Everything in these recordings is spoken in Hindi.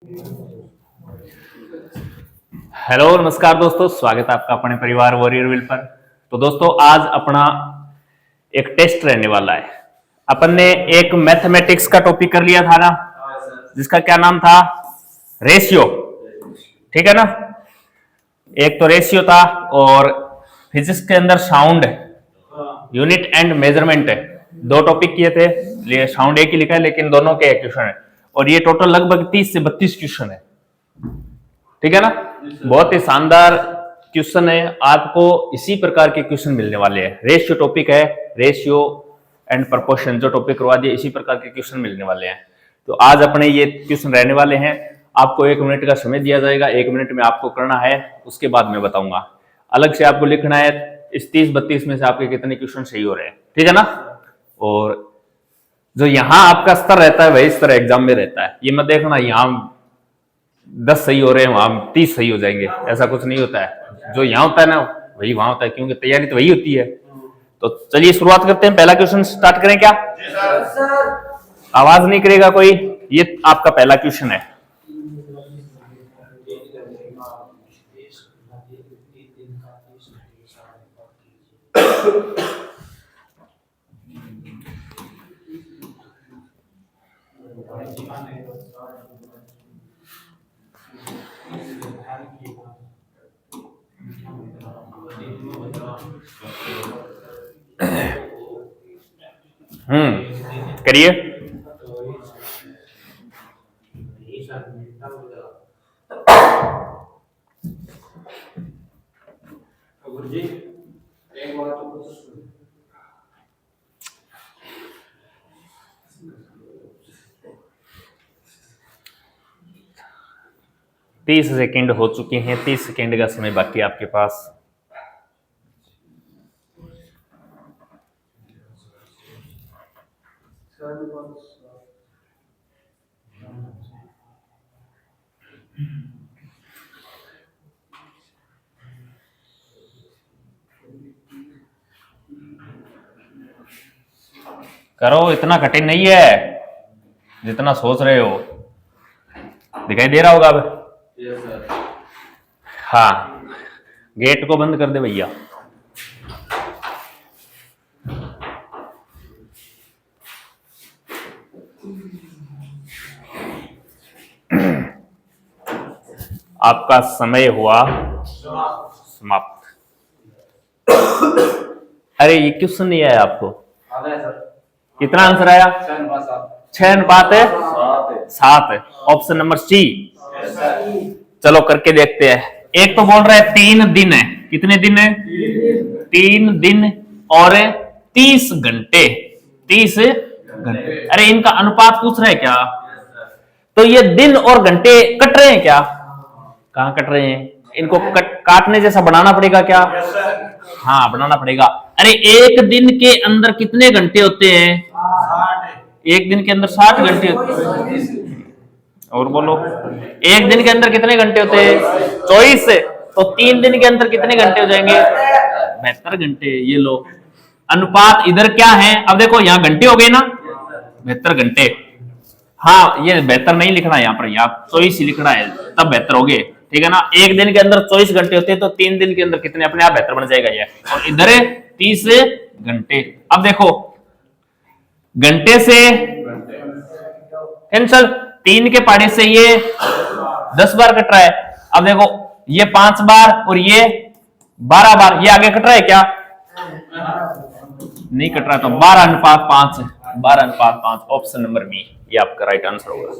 हेलो नमस्कार दोस्तों, स्वागत है आपका अपने परिवार वॉरियर विल पर। तो दोस्तों आज अपना एक टेस्ट रहने वाला है। अपन ने एक मैथमेटिक्स का टॉपिक कर लिया था ना, जिसका क्या नाम था, रेशियो। ठीक है ना, एक तो रेशियो था और फिजिक्स के अंदर साउंड, यूनिट एंड मेजरमेंट है, दो टॉपिक किए थे। साउंड एक ही लिखा है लेकिन दोनों के क्वेश्चन है, और ये टोटल लगभग 30 से 32 क्वेश्चन है। ठीक है ना, बहुत ही शानदार क्वेश्चन है। आपको इसी प्रकार के क्वेश्चन मिलने वाले हैं। रेशियो टॉपिक है, रेशियो एंड प्रोपोर्शन जो टॉपिक करवा दिए, इसी प्रकार के क्वेश्चन मिलने वाले हैं। तो आज अपने ये क्वेश्चन रहने वाले हैं। आपको 1 मिनट का समय दिया जाएगा, 1 मिनट में आपको करना है, उसके बाद मैं बताऊंगा। अलग से आपको लिखना है इस 30-32 में से आपके कितने क्वेश्चन सही हो रहे हैं। ठीक है ना, और जो यहाँ आपका स्तर रहता है वही स्तर एग्जाम में रहता है। ये मत देखना यहाँ 10 सही हो रहे हैं वहां 30 सही हो जाएंगे, ऐसा कुछ नहीं होता है। जो यहाँ होता है ना वही वहां होता है, क्योंकि तैयारी तो वही होती है। तो चलिए शुरुआत करते हैं। पहला क्वेश्चन स्टार्ट करें क्या? आवाज नहीं करेगा कोई? ये आपका पहला क्वेश्चन है। करिए। एक बार तो 30 सेकेंड हो चुके हैं, 30 सेकेंड का समय बाकी आपके पास। करो, इतना कठिन नहीं है जितना सोच रहे हो। दिखाई दे रहा होगा अब? Yes sir. हाँ, गेट को बंद कर दे भैया। आपका समय हुआ समाप्त। अरे ये क्वेश्चन नहीं आया आपको? कितना आंसर आया? 6:7। Option number C. चलो करके देखते हैं। एक तो बोल रहा है 3 दिन है। कितने दिन है? 3 दिन और 30 घंटे। 30 घंटे। अरे इनका अनुपात पूछ रहे हैं क्या? तो ये दिन और घंटे कट रहे हैं क्या? कहां कट रहे हैं? इनको काटने जैसा बनाना पड़ेगा क्या? हाँ बनाना पड़ेगा। अरे एक दिन के अंदर कितने घंटे होते हैं? 60। एक दिन के अंदर 60 घंटे होते हैं। और बोलो, एक दिन के अंदर कितने घंटे होते हैं? 24। तो 3 दिन के अंदर कितने घंटे हो जाएंगे? 72 घंटे। ये लो, अनुपात इधर क्या है? अब देखो यहाँ घंटे हो गए ना, 72 घंटे। हाँ ये 72 नहीं लिखना है यहाँ पर, यहाँ 24 ही लिखना है, तब 72 हो गए। ठीक है ना, एक दिन के अंदर 24 घंटे होते हैं, तो 3 दिन के अंदर कितने? अपने आप 72 बन जाएगा ये। और इधर 30 घंटे। अब देखो घंटे से कैंसल, 3 के पाड़े से ये 10 बार कट रहा है। अब देखो ये 5 बार और ये 12 बार, ये आगे कट रहा है क्या? नहीं कट रहा। तो 12:5। 12:5। ऑप्शन नंबर बी ये आपका राइट आंसर होगा।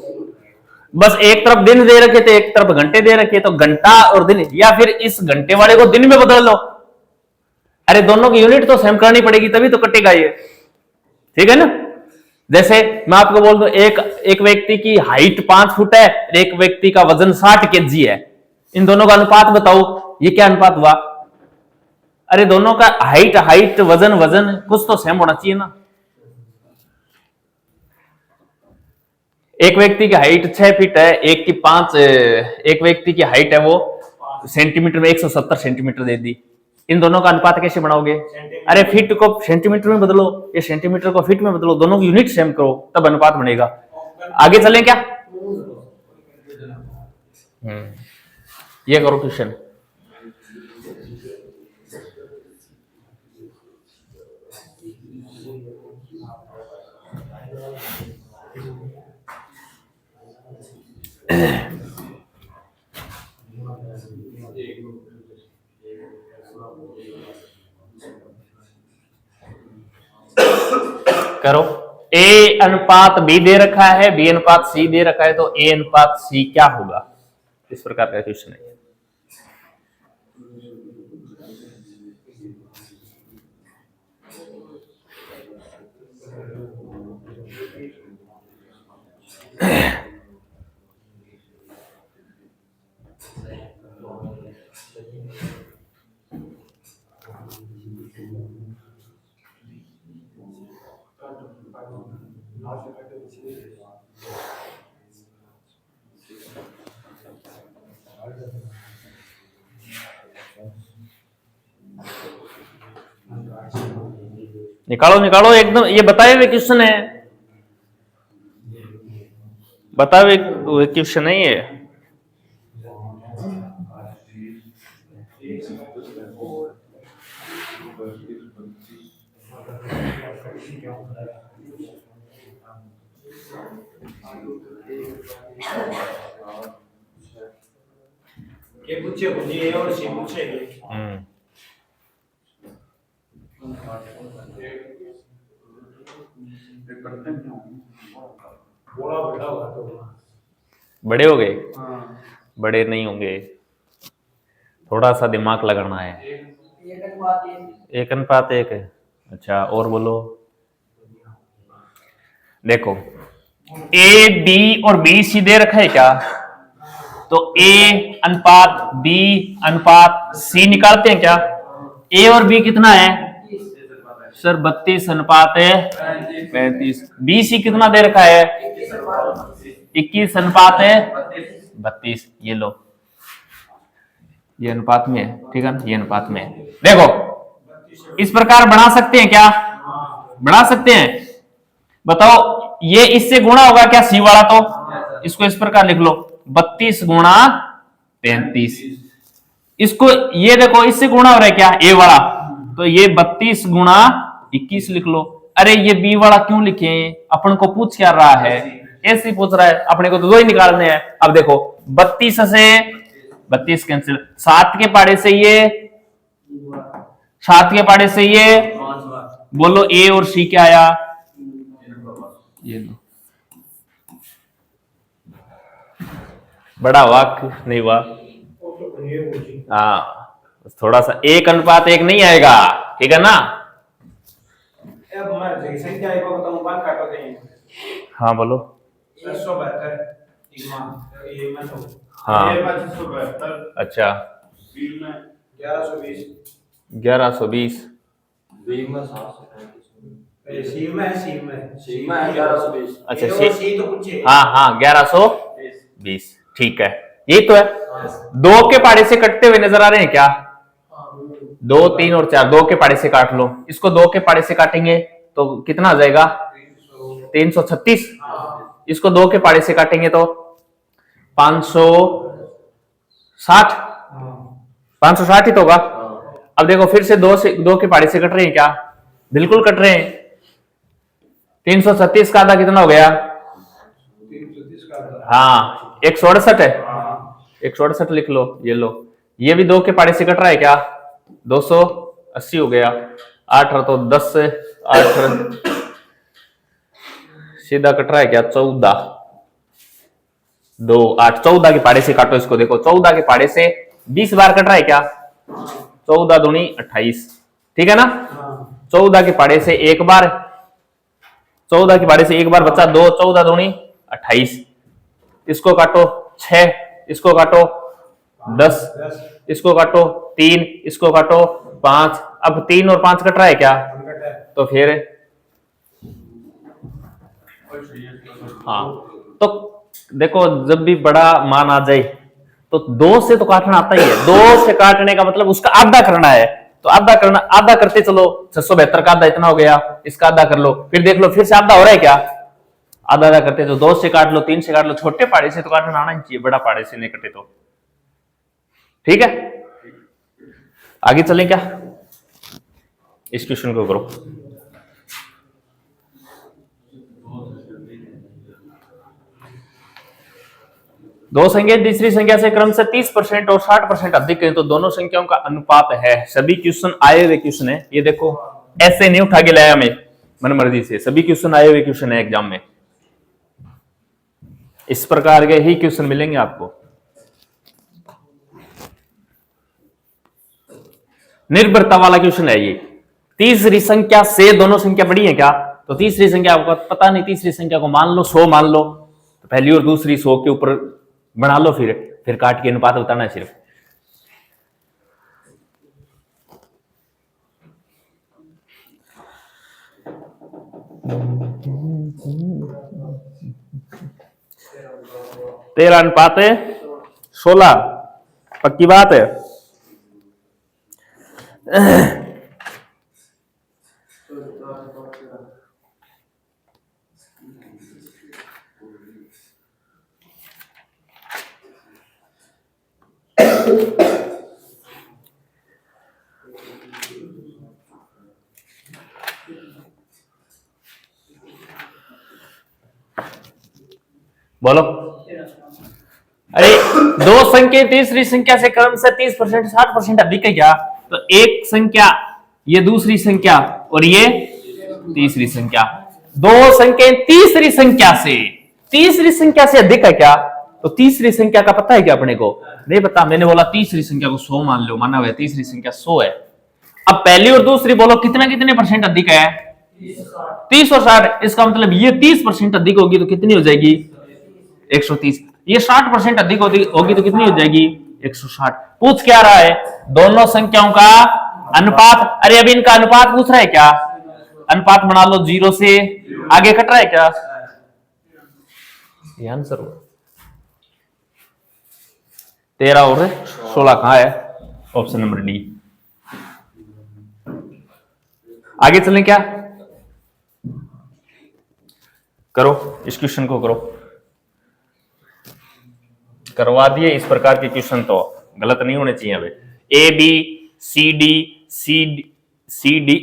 बस एक तरफ दिन दे रखे थे, एक तरफ घंटे दे रखे, तो घंटा और दिन, या फिर इस घंटे वाले को दिन में बदल लो। अरे दोनों की यूनिट तो सेम करनी पड़ेगी, तभी तो कटेगा ये। ठीक है ना, जैसे मैं आपको बोल दूं एक व्यक्ति की हाइट 5 फुट है, एक व्यक्ति का वजन 60 केजी है। इन दोनों का अनुपात बताओ, ये क्या अनुपात हुआ? अरे दोनों का हाइट वजन कुछ तो सेम होना चाहिए ना। एक व्यक्ति की हाइट 6 फीट है, एक व्यक्ति की हाइट है वो सेंटीमीटर में 170 सेंटीमीटर दे दी। इन दोनों का अनुपात कैसे बनाओगे? अरे फीट को सेंटीमीटर में बदलो, ये सेंटीमीटर को फीट में बदलो, दोनों की यूनिट सेम करो, तब अनुपात बनेगा। आगे चलें क्या? ये करो क्वेश्चन। करो। ए अनुपात बी दे रखा है, बी अनुपात सी दे रखा है, तो ए अनुपात सी क्या होगा? इस प्रकार का क्वेश्चन है। निकालो निकालो एकदम, ये बताए हुए क्वेश्चन है, बताए हुए क्वेश्चन है ये। ये पूछे मुझे और सी पूछेगी। बड़े हो गए? बड़े नहीं होंगे, थोड़ा सा दिमाग लगाना है। एक अनुपात एक है। अच्छा, और बोलो। देखो, ए बी और बी सी दे रखा है क्या? तो ए अनुपात बी अनुपात सी निकालते हैं क्या? ए और बी कितना है सर? 32 अनुपात है 35। बी सी कितना दे रखा है? 21 अनुपात है 32। ये लो, ये अनुपात में है, ठीक है ना? ये अनुपात में है। देखो, इस प्रकार बना सकते हैं क्या? बना सकते हैं। बताओ, ये इससे गुणा होगा क्या सी वाला? तो इसको इस प्रकार लिख लो, 32 गुणा 35। इसको ये देखो, इससे गुणा हो रहा है क्या ए वाला? तो ये 32 गुणा 21 लिख लो। अरे ये बी वाला क्यों लिखे? अपन को पूछ क्या रहा है? ऐसे पूछ रहा है, अपने को तो दो ही निकालने हैं। अब देखो, 32 से 32 कैंसिल, 7 के पाड़े से ये, 7 के पाड़े से ये, बोलो ए और सी क्या आया? ये लो, बड़ा हुआ नहीं हुआ? हाँ, थोड़ा सा, 1 अनुपात 1 नहीं आएगा, ठीक है ना? अब मैं संख्या एक को बताऊं, 1 काटो देंगे। हाँ बोलो। 172 हाँ, 172। अच्छा, 1120। 1120। सी में 1120। अच्छा, सी तो पूछे। हाँ हाँ, 1120, ठीक है। ये तो है। 2 के पाड़े से कटते हुए नजर आ रहे हैं क्या? 2, 3 और 4, 2 के पाड़े से काट लो। इसको 2 के पाड़े से काटेंगे तो कितना आ जाएगा? 336। इसको 2 के पाड़े से काटेंगे तो 560। 560 ही तो होगा। अब देखो, फिर से 2 के पाड़े से कट रहे हैं क्या? बिल्कुल कट रहे हैं। 336 का आधा कितना हो गया? 330 का आधा। हाँ, 168 है। 168 लिख लो, ये लो। ये भी 2 के पाड़े से कट रहा है क्या? 280 हो गया। 8 तो 10 से 8 सीधा कट रहा है क्या? 14, 2, 8, 14 के पाड़े से काटो इसको। देखो, 14 के पाड़े से 20 बार कट रहा है क्या? 14 दूनी 28, ठीक है ना? 14 के पाड़े से एक बार, 14 के पाड़े से एक बार बचा 2, 14 दूनी 28। इसको काटो 6, इसको काटो 10, इसको काटो 3, इसको काटो 5। अब 3 और 5 कट रहा है क्या? तो फिर हाँ, तो देखो, जब भी बड़ा मान आ जाए तो 2 से तो काटना आता ही है। 2 से काटने का मतलब उसका आधा करना है, तो आधा करना, आधा करते चलो। 672 का आधा इतना हो गया, इसका आधा कर लो। फिर देख लो, फिर से आधा हो रहा है क्या? आधा आधा करते तो 2 से काट लो, 3 से काट लो, छोटे पहाड़े से तो काटना आना ही चाहिए, बड़ा पहाड़े से नहीं कटे तो। ठीक है, आगे चले क्या, इस क्वेश्चन को करो। दो संख्या तीसरी संख्या से क्रम से 30% और 60% अधिक है तो दोनों संख्याओं का अनुपात है। सभी क्वेश्चन आए हुए क्वेश्चन है, ये देखो ऐसे नहीं उठा के लाया मैं मन मर्जी से, सभी क्वेश्चन आए हुए क्वेश्चन है एग्जाम में, इस प्रकार के ही क्वेश्चन मिलेंगे आपको। निर्भरता वाला क्वेश्चन है ये। तीसरी संख्या से दोनों संख्या बड़ी है क्या, तो तीसरी संख्या आपको पता नहीं, तीसरी संख्या को मान लो 100 मान लो, तो पहली और दूसरी 100 के ऊपर बना लो, फिर काट के अनुपात बताना है सिर्फ। तेरह अनुपात 16, पक्की बात है। बोलो, अरे दो संख्या तीसरी संख्या से क्रम से 30% 60% अधिक है क्या, तो एक संख्या ये दूसरी संख्या और ये तीसरी संख्या, दो संख्या तीसरी संख्या से अधिक है क्या, तो तीसरी संख्या का पता है क्या अपने को, नहीं पता। मैंने बोला तीसरी संख्या को 100 मान लो, माना हुआ तीसरी संख्या 100 है। अब पहली और दूसरी बोलो कितने परसेंट अधिक है, 30 और 60, इसका मतलब ये 30% अधिक होगी तो कितनी हो जाएगी 130, ये 60% अधिक होगी तो कितनी हो जाएगी 160। पूछ क्या रहा है, दोनों संख्याओं का अनुपात। अरे अभी इनका अनुपात पूछ रहा है क्या, अनुपात बना लो, 0 से आगे कट रहा है क्या, ये आंसर हो। 13 और 16 कहां है, ऑप्शन नंबर डी। आगे चलें क्या, करो इस क्वेश्चन को करो, करवा दिए। इस प्रकार के क्वेश्चन तो गलत नहीं होने चाहिए। अभी A B C D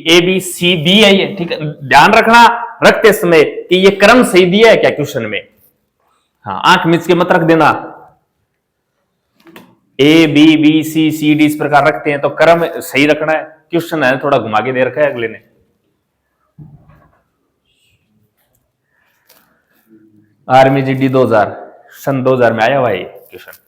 A B C D है ये, ठीक है, ध्यान रखना रखते समय कि ये क्रम सही दिया है क्या क्वेश्चन में। हाँ, आंख मिच के मत रख देना, A B B C D इस प्रकार रखते हैं तो क्रम सही रखना है। क्वेश्चन है थोड़ा घुमा के दे रखा है अगले ने। आर्मी जीडी 2000 सन 2000 में आया हुआ है क्वेश्चन।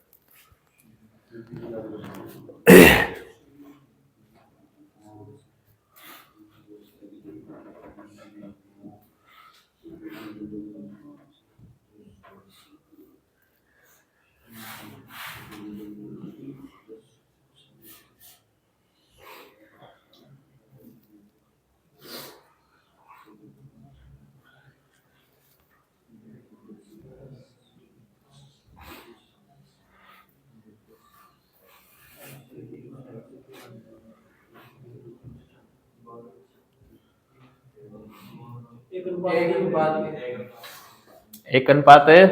एक अनुपात है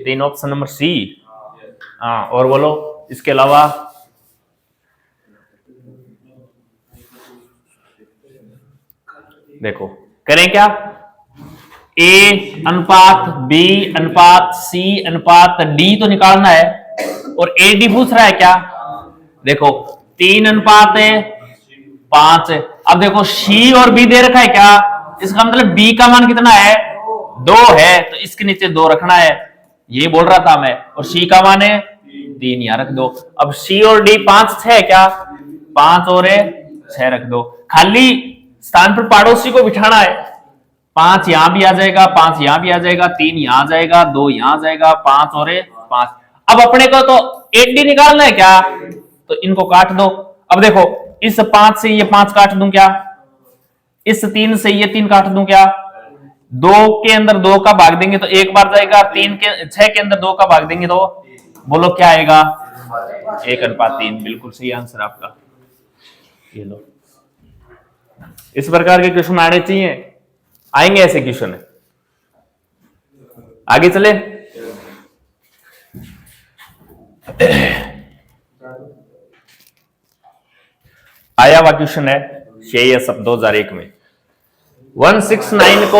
3, ऑप्शन नंबर सी। हाँ, और बोलो इसके अलावा देखो करें क्या, ए अनुपात बी अनुपात सी अनुपात डी तो निकालना है, और ए डी पूछ रहा है क्या, देखो 3 अनुपात 5। अब देखो सी और बी दे रखा है क्या, इसका मतलब बी का मान कितना है 2 है, तो इसके नीचे 2 रखना है, ये बोल रहा था मैं। और सी का मान है 3, यहां रख दो। अब सी और डी 5 6 क्या, 5 और 6 रख दो, खाली स्थान पर पड़ोसी को बिठाना है। 5 यहां भी आ जाएगा, 5 यहां भी आ जाएगा, 3 यहां आ जाएगा, 2 यहां आ जाएगा, 5 और 5। अब अपने को तो 8D निकालना है क्या, तो इनको काट दो। अब देखो इस 5 से ये 5 काट दूं क्या, इस 3 से ये 3 काट दूं क्या, 2 के अंदर 2 का भाग देंगे तो 1 बार जाएगा, 6 के अंदर 2 का भाग देंगे तो बोलो क्या आएगा 1:3। बिल्कुल सही आंसर आपका, ये लो। इस प्रकार के क्वेश्चन आने चाहिए, आएंगे ऐसे क्वेश्चन है। आगे चले। आया हुआ क्वेश्चन है CISF 2001 में 169 को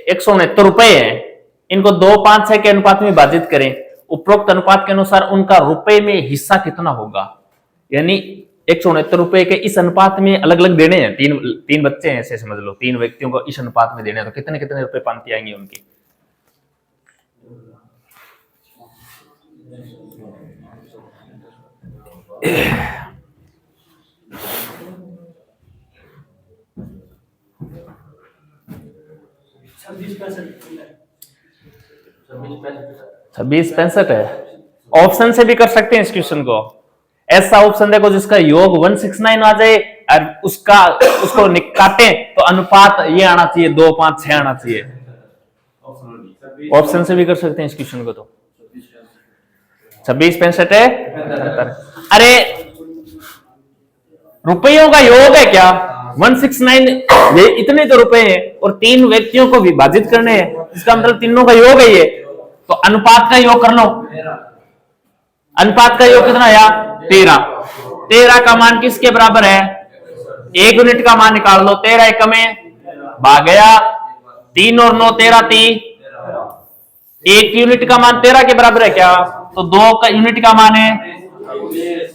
169 रुपए है, इनको 256 के अनुपात में विभाजित करें, उपरोक्त अनुपात के अनुसार उनका रुपए में हिस्सा कितना होगा। यानी 169 रुपए के इस अनुपात में अलग अलग देने हैं, तीन बच्चे हैं ऐसे समझ लो, 3 व्यक्तियों को इस अनुपात में देने हैं, तो कितने कितने रुपए पांति आएंगे उनके। छब्बीस पैंसठ है। ऑप्शन से भी कर सकते हैं इस क्वेश्चन को। ऐसा ऑप्शन देखो जिसका योग 169 आ जाए और उसको काटे तो अनुपात ये आना चाहिए, 256 आना चाहिए। ऑप्शन से भी कर सकते हैं इस क्वेश्चन को। तो 26 65 है। अरे रुपयों का योग है क्या 169, ये इतने तो रुपए हैं और 3 व्यक्तियों को विभाजित करने हैं, इसका मतलब तीनों का योग है ये, तो अनुपात का योग कर लो। अनुपात का योग कितना आया 13। 13 का मान किसके बराबर है, 1 यूनिट का मान निकाल लो। 13 एक में भाग गया, 3 और 9 13 3। 1 यूनिट का मान 13 के बराबर है क्या, तो 2 का यूनिट का मान है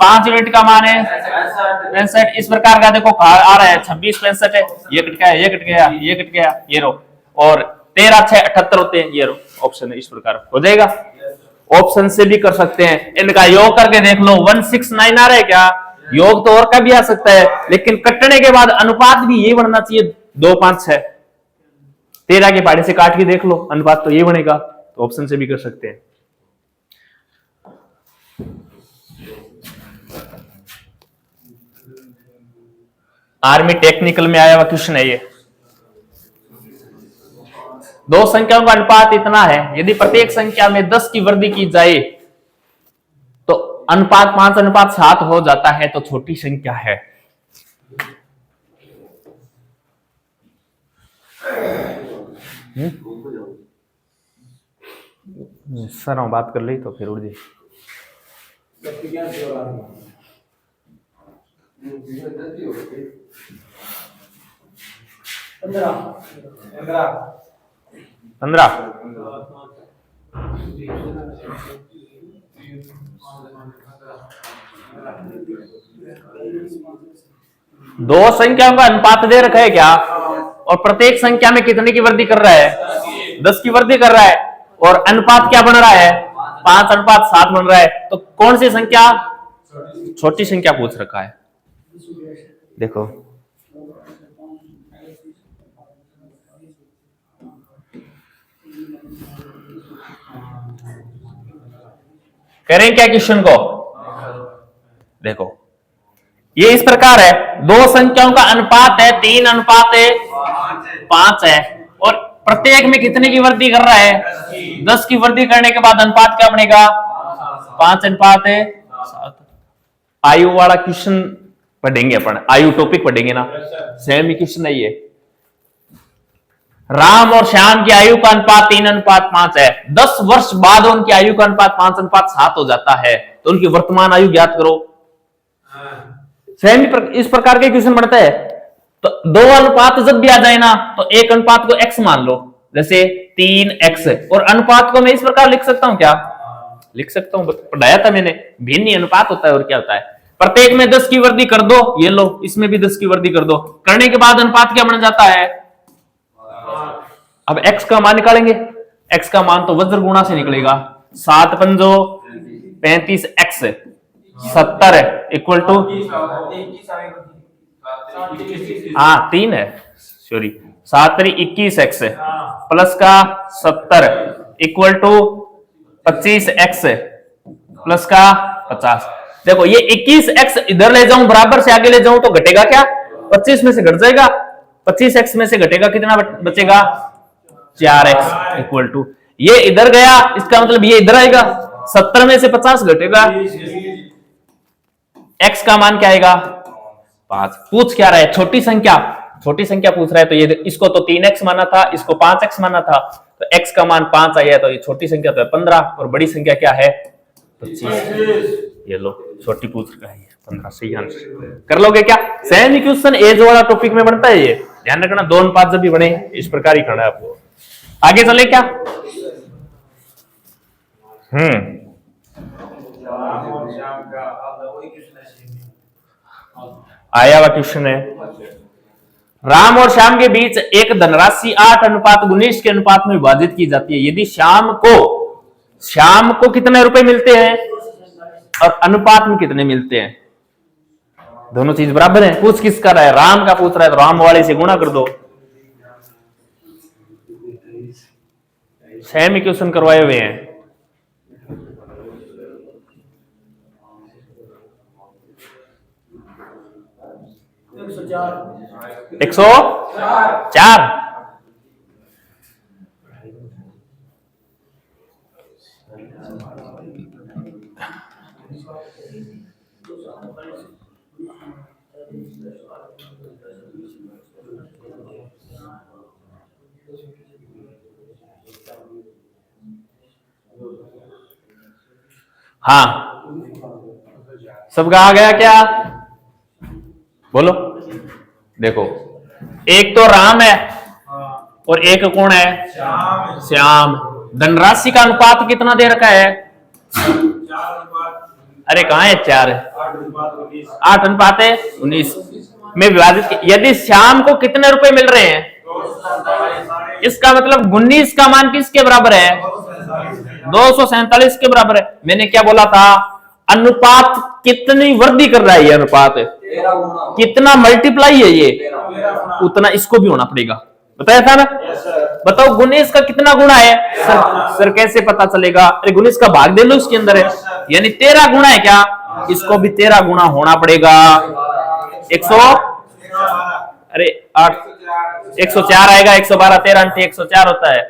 5 यूनिट का मान है 65। इस प्रकार का देखो आ रहा है 26 65 है, ये कट गया, ये कट गया, ये कट गया, ये रो, और 13 6 78 होते हैं, ये रो ऑप्शन है। इस प्रकार हो जाएगा। ऑप्शन से भी कर सकते हैं, इनका योग करके देख लो 169 आ रहा है क्या, योग तो और का भी आ सकता है, लेकिन कटने के बाद अनुपात भी ये बनना चाहिए 256। 13 के पहाड़े से काट के देख लो, अनुपात तो ये बनेगा, तो ऑप्शन से भी कर सकते हैं। आर्मी टेक्निकल में आया हुआ क्वेश्चन है ये। 2 संख्याओं का अनुपात इतना है, यदि प्रत्येक संख्या में 10 की वृद्धि की जाए तो अनुपात 5:7 हो जाता है, तो छोटी संख्या है। सर हम बात कर ली तो फिर उड़ जी। पंद्रह 2 संख्याओं का अनुपात दे रखा है क्या, और प्रत्येक संख्या में कितने की वृद्धि कर रहा है, 10 की वृद्धि कर रहा है, और अनुपात क्या बन रहा है 5:7 बन रहा है, तो कौन सी संख्या, छोटी संख्या पूछ रखा है। देखो करें क्या क्वेश्चन को, देखो ये इस प्रकार है, 2 संख्याओं का अनुपात है 3:5 है, और प्रत्येक में कितने की वृद्धि कर रहा है, 10 की वृद्धि करने के बाद अनुपात क्या बनेगा 5:7। आयु वाला क्वेश्चन पढ़ेंगे अपन, आयु टॉपिक पढ़ेंगे ना, सेम ही क्वेश्चन है ये। राम और श्याम की आयु का अनुपात 3:5 है, 10 वर्ष बाद उनकी आयु का अनुपात 5:7 हो जाता है, तो उनकी वर्तमान आयु ज्ञात करो। सेम इस प्रकार के क्वेश्चन बनता है। तो 2 अनुपात जब भी आ जाए ना, तो एक अनुपात को x मान लो, जैसे 3x, और अनुपात को मैं इस प्रकार लिख सकता हूं क्या, लिख सकता हूं, पढ़ाया था मैंने, भिन्न अनुपात होता है और क्या होता है, प्रत्येक में 10 की वृद्धि कर दो, ये लो इसमें भी 10 की वृद्धि कर दो, करने के बाद अनुपात क्या बन जाता है। अब x का मान निकालेंगे, x का मान तो वज्र गुणा से निकलेगा, 7 पंजो 35x 70 इक्वल टू 3 है, सॉरी 7 21x प्लस का 70 इक्वल टू 25x प्लस का 50। देखो ये 21x इधर ले जाऊं, बराबर से आगे ले जाऊं तो घटेगा क्या, 25 में से घट जाएगा, 25x में से घटेगा कितना बचेगा 4x इक्वल टू, ये इधर गया, इसका मतलब ये इधर आएगा, 70 में से 50 घटेगा, x का मान क्या आएगा 5। पूछ क्या रहा है, छोटी संख्या, छोटी संख्या पूछ रहा है, तो ये इसको तो 3x माना था, इसको 5x माना था, तो x का मान 5 आया, तो ये छोटी संख्या तो है 15 और बड़ी संख्या क्या है 25। ये लो छोटी पूछ रहा है 15 सही आंसर। कर लोगे क्या? सेम इक्वेशन एज वाला टॉपिक में बनता है, ये ध्यान रखना। 2 अनुपात जब भी बने इस प्रकार ही करना है आपको। आगे चले क्या? आया हुआ क्वेश्चन है, राम और श्याम के बीच एक धनराशि 8:19 के अनुपात में विभाजित की जाती है। यदि श्याम को कितने रुपए मिलते हैं और अनुपात में कितने मिलते हैं? दोनों चीज बराबर है। पूछ किसका रहा है? राम का पूछ रहा है, तो राम वाले से गुणा कर दो। सेम इक्वेशन करवाए हुए हैं। एक सौ चार। हाँ, सबका आ गया क्या? बोलो। देखो, एक तो राम है और एक कौन है? श्याम। धनराशि का अनुपात कितना दे रखा है? अरे कहां है? 4 है। 8:19 में विभाजित। यदि श्याम को कितने रुपए मिल रहे हैं? इसका मतलब 19 का मान किसके बराबर है? 247 के बराबर है। मैंने क्या बोला था? अनुपात कितनी वृद्धि कर रहा है? ये अनुपात कितना मल्टीप्लाई है? ये उतना इसको भी होना पड़ेगा। बताया था ना? बताओ 19 का कितना गुणा है? सर कैसे पता चलेगा? अरे 19 का भाग दे लो, इसके अंदर है, यानी 13 गुणा है क्या? इसको भी 13 गुणा होना पड़ेगा। 100 अरे 8 104 आएगा। 112 13 अंटे 104 होता है।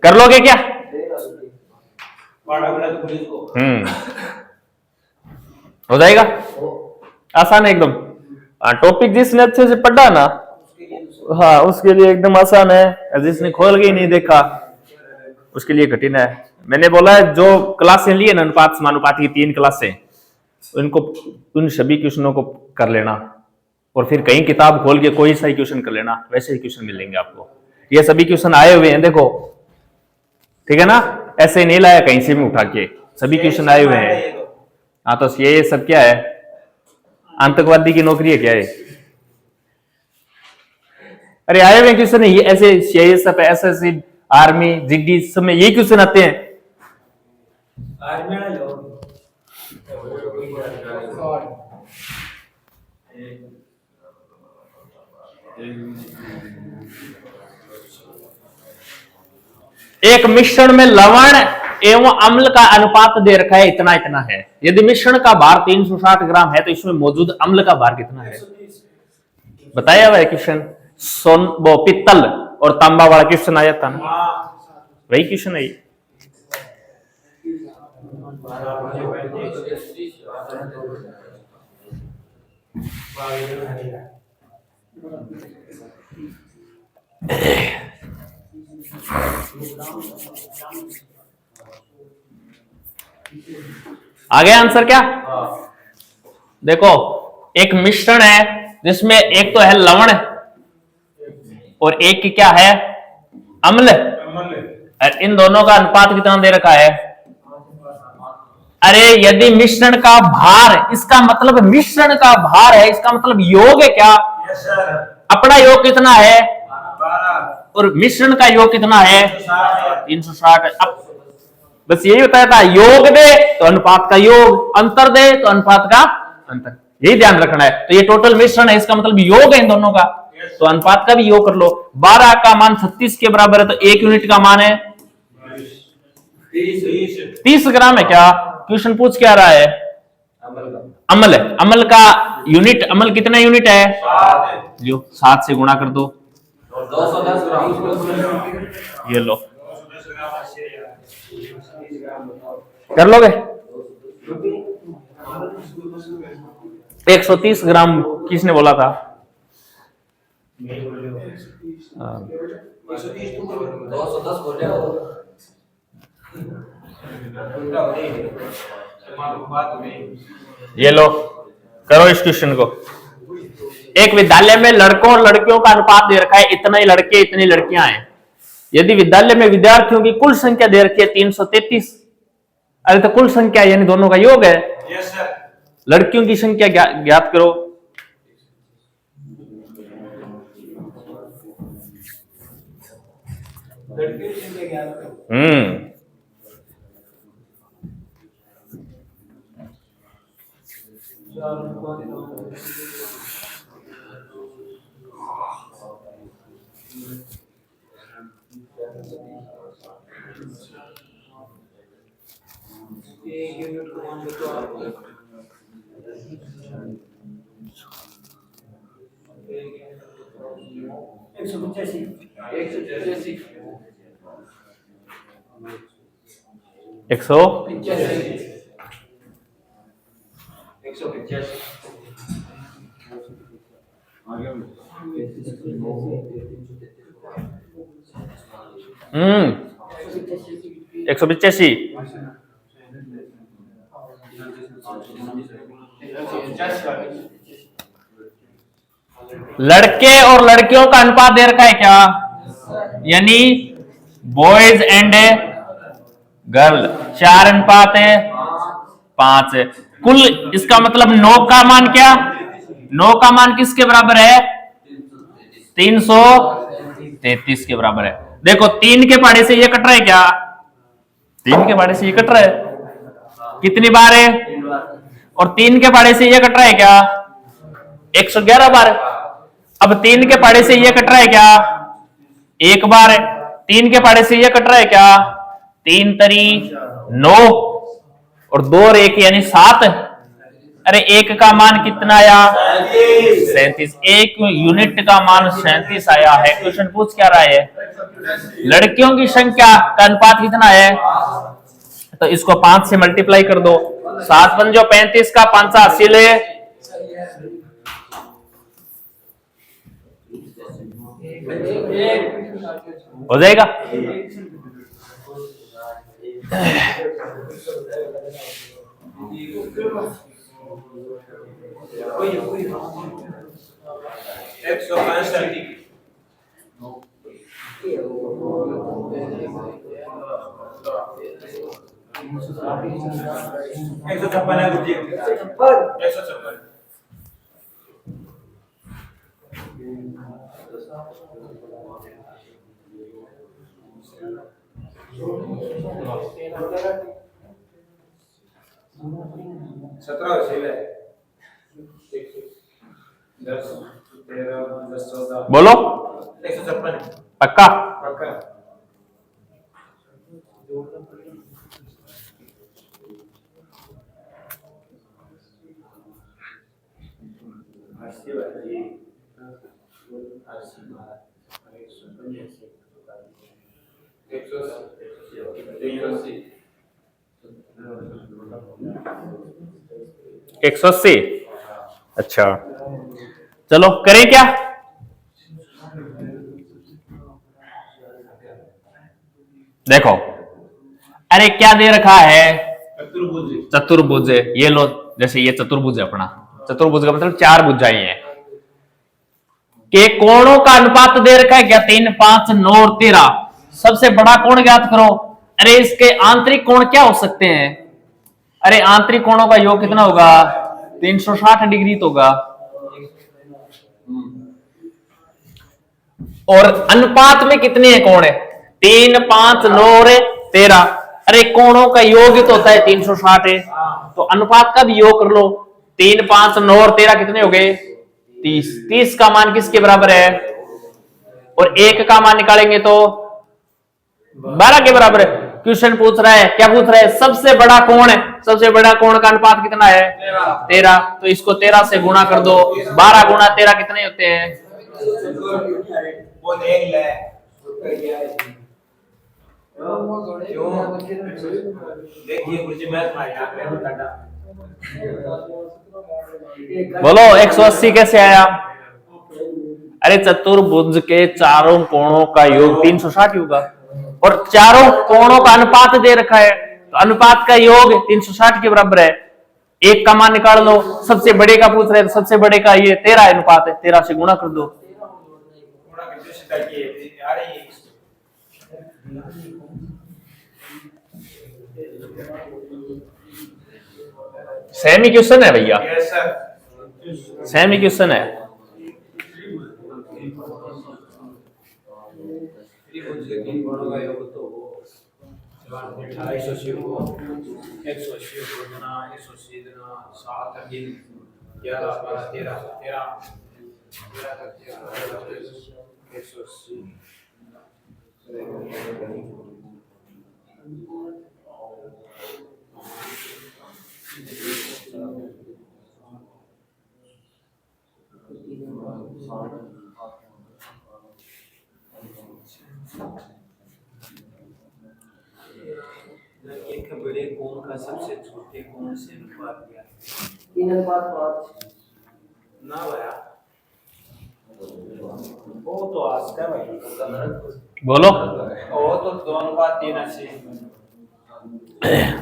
कर लोगे क्या? हो जाएगा। आसान है एकदम। टॉपिक जिसने अच्छे से पढ़ा ना, हाँ उसके लिए एकदम आसान है। जिसने खोल के ही नहीं देखा उसके लिए कठिन है। मैंने बोला है जो क्लासें लिए ना अनुपात समानुपात की 3 क्लासें, उनको उन सभी क्वेश्चनों को कर लेना और फिर कहीं किताब खोल के कोई सा क्वेश्चन कर लेना, वैसे ही क्वेश्चन मिलेंगे आपको। ये सभी क्वेश्चन आए हुए हैं, देखो ठीक है ना? ऐसे नहीं लाया कहीं से भी उठा के, सभी क्वेश्चन आए हुए हैं। हाँ तो ये सब क्या है? आतंकवादी की नौकरी है क्या है? अरे आए हुए क्वेश्चन है ये, ऐसे सीआईएसएफ एसएससी आर्मी जिग्डी सब में ये क्वेश्चन आते हैं। एक मिश्रण में लवण एवं अम्ल का अनुपात दे रखा है, इतना इतना है। यदि मिश्रण का भार 360 ग्राम है तो इसमें मौजूद अम्ल का भार कितना है? बताया हुआ है क्वेश्चन। वो पित्तल और तांबा वाला क्वेश्चन आया था ना, वही क्वेश्चन है। आ गया आंसर क्या? देखो एक मिश्रण है जिसमें एक तो है लवण और एक की क्या है? अम्ल। इन दोनों का अनुपात कितना दे रखा है? अरे यदि मिश्रण का भार, इसका मतलब मिश्रण का भार है, इसका मतलब योग है क्या? अपना योग कितना है और मिश्रण का योग कितना है? 360। अब बस यही बताया था, योग दे तो अनुपात का योग, अंतर दे तो अनुपात का अंतर, यही ध्यान रखना है। तो ये टोटल मिश्रण है, इसका मतलब योग है इन दोनों का, तो अनुपात का भी योग कर लो। 12 का मान 36 के बराबर है, तो 1 यूनिट का मान है 30 ग्राम है क्या? क्वेश्चन पूछ क्या रहा है? अमल है। अमल का यूनिट, अमल कितना यूनिट है? 7 से गुणा कर दो, 210 ग्राम। ये लो, कर लोगे? 130 ग्राम किसने बोला था? हाँ। 130 तुम बोलो। 210 बोले हो। उल्टा हो रही है। मालूम बात हो गई। ये लो, करो इस क्वेश्चन को। एक विद्यालय में लड़कों और लड़कियों का अनुपात दे रखा है, इतने लड़के इतनी लड़कियां हैं। यदि विद्यालय में विद्यार्थियों की कुल संख्या दे रखी है 333, अरे तो कुल संख्या यानी दोनों का योग है। Yes sir. लड़कियों की संख्या ज्ञात करो। लड़कियों की संख्या ज्ञात करो। 1 यूनिट को मान लो तो आप 185 185। लड़के और लड़कियों का अनुपात दे रखा है क्या? यानी बॉयज एंड गर्ल 4:5 है। कुल इसका मतलब 9 का मान क्या? 9 का मान किसके बराबर है? 333 के बराबर है। देखो 3 के पहाड़े से ये कट रहा है क्या? 3 के पहाड़े से ये कट रहा है, कितनी बार है? और 3 के पहाड़े से ये कट रहा है क्या? 111 बार। अब 3 के पहाड़े से ये कट रहा है क्या? 1 बार है। 3 के पहाड़े से ये कट रहा है क्या? 3 तरी 9 और 2 और 1 यानी 7। अरे 1 का मान कितना आया? 37। 1 यूनिट का मान 37 आया है। क्वेश्चन पूछ क्या रहा है? लड़कियों की संख्या का अनुपात कितना है? तो इसको 5 से मल्टीप्लाई कर दो। 7 पंजो 35 का 5 80 ले, हो जाएगा। बोलो 156 पक्का? पक्का। एक सौ 180। अच्छा चलो करें क्या? देखो, अरे क्या दे रखा है? चतुर्भुज। ये लो, जैसे ये चतुर्भुज है अपना। चतुर्भुज का मतलब 4 भुजाएं हैं। के कोणों का अनुपात दे रखा है क्या? 3, 5, 9 और 13। सबसे बड़ा कोण ज्ञात करो। अरे इसके आंतरिक कोण क्या हो सकते हैं? अरे आंतरिक कोणों का योग कितना होगा? 360 डिग्री तो होगा। और अनुपात में कितने हैं कोण? 3, 5, 9 और 13। अरे कोणों का योग तो होता है 360 है, तो अनुपात का भी योग कर लो। 3, 5, 9 और 13 कितने हो गए? 30। 30 का मान किसके बराबर है? और 1 का मान निकालेंगे तो 12 के बराबर है। क्वेश्चन पूछ रहा है, क्या पूछ रहा है? सबसे बड़ा कोण है, सबसे बड़ा कोण का अनुपात कितना है? 13। तो इसको 13 से गुणा कर दो। 12 गुणा 13 कितने होते हैं? वो देख ले क्यों देखिए कुछ मैथ मार यहाँ पे बोलो 180 कैसे आया? अरे चतुर्भुज के चारों कोणों का योग 360 होगा और चारों कोणों का अनुपात दे रखा है, तो अनुपात का योग 360 के बराबर है। एक का मान निकाल लो, सबसे बड़े का पूछ रहे, तो सबसे बड़े का ये 13 अनुपात है, 13 से गुणा कर दो। सेमी क्वेश्चन है भैया, सेमी क्वेश्चन है। एक बड़े कोण का सबसे छोटे कोण से अनुपात क्या है? 3:5 ना भैया, वो तो आस्ते है भाई, बोलो। वो तो 2:3 से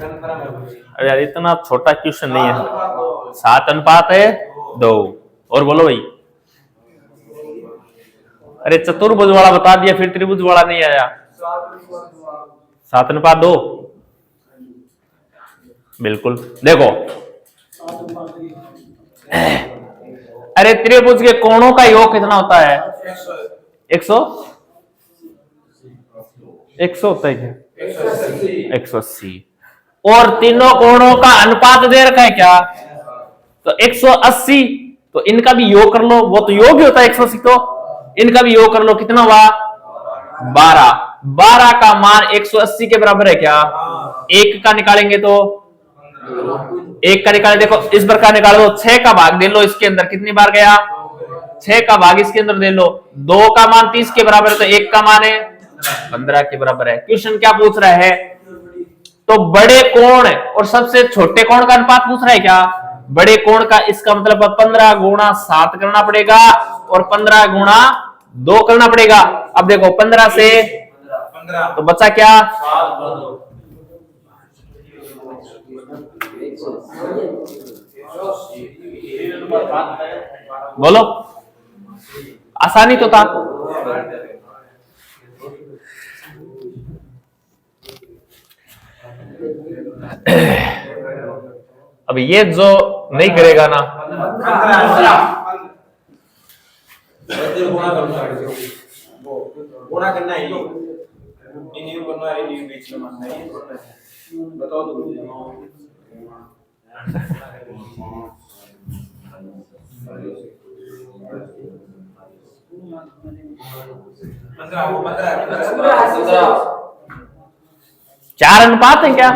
कन्फर्म है भाई। अरे यार इतना छोटा क्वेश्चन नहीं है, 7 अनुपात है 2। और बोलो भाई। अरे चतुर्भुज वाला बता दिया, फिर त्रिभुज वाला नहीं आया। 7 अनुपात 2 बिल्कुल। देखो अरे त्रिभुज के कोणों का योग कितना होता है? 100 होता है क्या? 180। और तीनों कोणों का अनुपात दे रखा है क्या? तो 180, तो इनका भी योग कर लो, वो तो योग ही होता है 180, तो इनका भी योग कर लो, कितना हुआ? 12। 12 का मान 180 के बराबर है क्या? एक का निकालेंगे तो एक का निकाले, देखो इस बार का निकाल दो, 6 का भाग दे लो, इसके अंदर कितनी बार गया? 6 का भाग इसके अंदर दे लो, 2 का मान 30 के बराबर है, तो 1 का मान है 15 के बराबर है। क्वेश्चन क्या पूछ रहा है? तो बड़े कोण और सबसे छोटे कोण का अनुपात पूछ रहा है क्या? बड़े कोण का, इसका मतलब 15 गुणा 7 करना पड़ेगा और 15 गुणा 2 करना पड़ेगा। अब देखो 15 से 15 तो बचा क्या? 7। बोलो, आसानी तो था। अब ये जो नहीं करेगा ना, गुणा करना है, इन करना है, इन बीच में मानना है, बताओ तो। 4 अनुपात है क्या?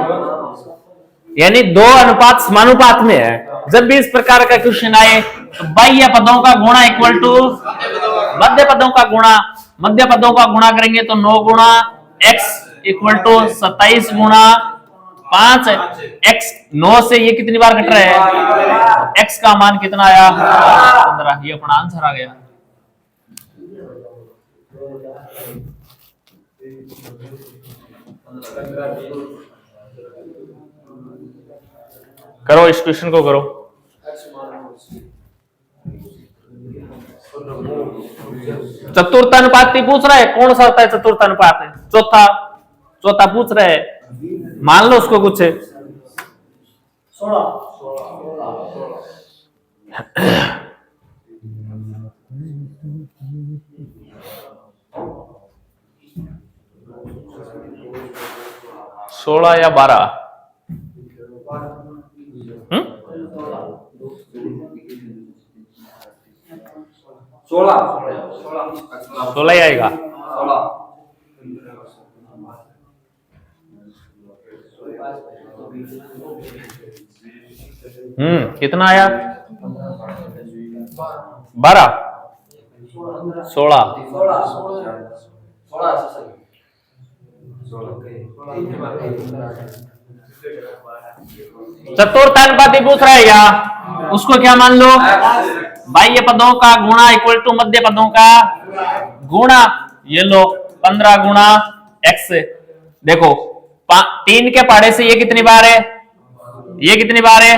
यानी 2 अनुपात समानुपात में है। जब भी इस प्रकार का क्वेश्चन आए तो बाह्य पदों का गुणा इक्वल टू मध्य पदों का गुणा, मध्य पदों का गुणा करेंगे तो 9 गुणा x इक्वल टू 27 गुणा 5 x। 9 से ये कितनी बार घट रहा है? x का मान कितना आया? 15। ये अपना आंसर आ गया। करो इस क्वेश्चन को करो। चतुर्थ अनुपात पूछ रहा है, कौन सा होता है चतुर्थ अनुपात? है चौथा, चौथा पूछ रहा है, मान लो उसको कुछ 16 या 12। 16 ही आएगा। कितना आया? 12 16 16 चतुर्थानुपाती पूछ रहा है या उसको क्या मान लो, बाह्य पदों का गुणा इक्वल टू मध्य पदों का गुणा। ये लो 15 गुणा x। देखो 3 के पहाड़े से ये कितनी बार है, ये कितनी बार है,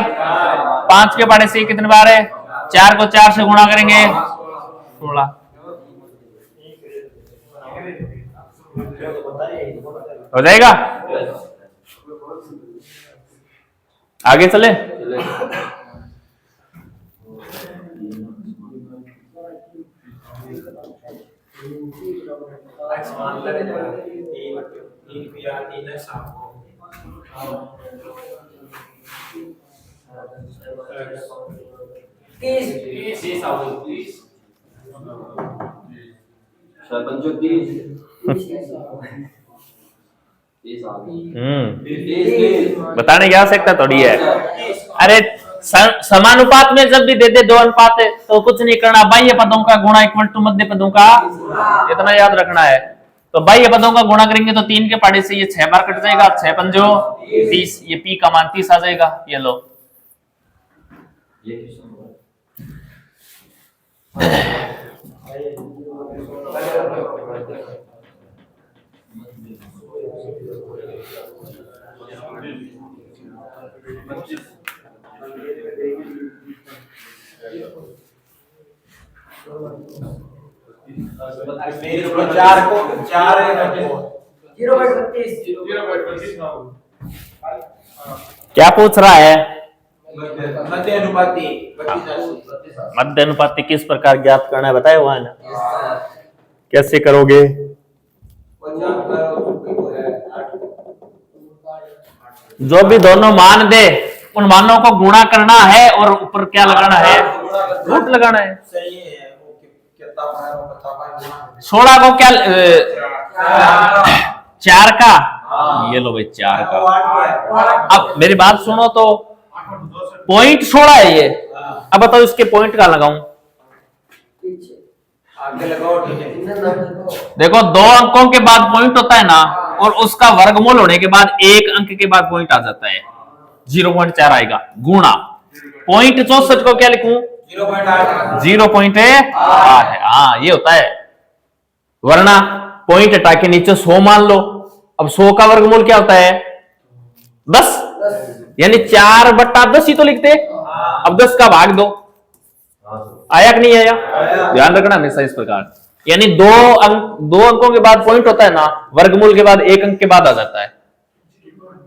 5 के पहाड़े से ये कितनी बार है, 4 को 4 से गुणा करेंगे 16। हो जाएगा। आगे चले। बताने की आवश्यकता थोड़ी है। अरे समानुपात में जब भी दे दे 2 अनुपात है तो कुछ नहीं करना, बाह्य पदों का गुणा इक्वल टू मध्य पदों का, इतना याद रखना है। तो बाह्य पदों का गुणा करेंगे तो 3 के पहाड़े से ये 6 बार कट जाएगा, 6 पंजो 30, ये पी का मान 30 आ जाएगा। ये लो चार को 4 0.32 क्या पूछ रहा है, मध्य अनुपाती मध्य अनुपाती किस प्रकार ज्ञात करना है बताए हुआ है ना, कैसे करोगे। जो भी दोनों मान दे उन मानों को गुणा करना है और ऊपर क्या लगाना है, रूट लगाना है। सही है। 16 को क्या 4 का, ये लो भाई 4 का। अब मेरी बात सुनो तो पॉइंट 16 है ये, अब बताओ इसके पॉइंट का लगाऊं। आगे लगाओ, ठीक है। देखो 2 अंकों के बाद पॉइंट होता है ना, और उसका वर्गमूल होने के बाद 1 अंक के बाद पॉइंट आ जाता है, 0.4 आएगा गुणा पॉइंट 64 को क्या लिखूं, 0.8 है। हाँ ये होता है, वरना पॉइंट हटा के नीचे 100 मान लो। अब 100 का वर्गमूल क्या होता है 10, यानी 4/10 ही तो लिखते। अब 10 का भाग दो, आया कि नहीं आया, ध्यान रखना हमेशा इस प्रकार। यानी 2 अंकों के बाद पॉइंट होता है ना, वर्गमूल के बाद 1 अंक के बाद आ जाता है।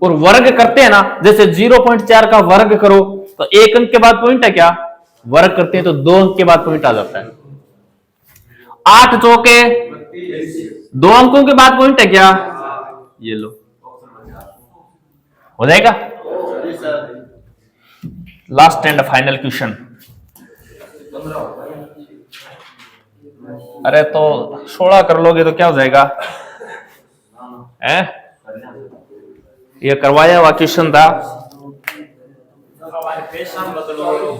और वर्ग करते हैं ना, जैसे 0.4 का वर्ग करो तो 1 अंक के बाद पॉइंट है क्या, वर्ग करते हैं तो 2 अंक के बाद पॉइंट आ जाता है। 8 चौके 2 अंकों के बाद पॉइंट है क्या, ये लो हो जाएगा। Last and final question. अरे तो 16 कर लोगे तो क्या हो जाएगा, हैं? ये करवाया हुआ क्वेश्चन था।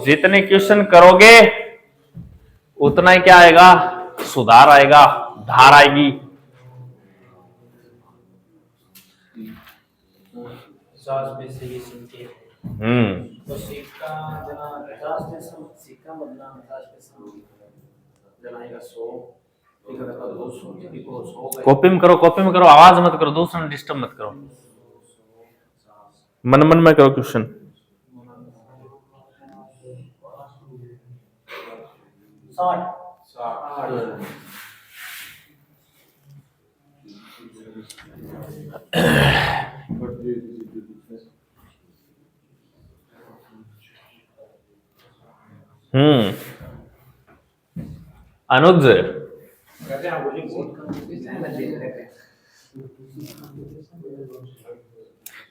जितने क्वेश्चन करोगे उतना ही क्या आएगा, सुधार आएगा, धार आएगी। तो सिक्का जना 50% सिक्का बदला 50% जनाएगा 100 लिखा था 200 लिखो 100 कॉपी में करो, कॉपी में करो, आवाज मत करो, दूसरा ने डिस्टर्ब मत करो, मन मन में करो क्वेश्चन। 60 अनुज कहते हैं बोली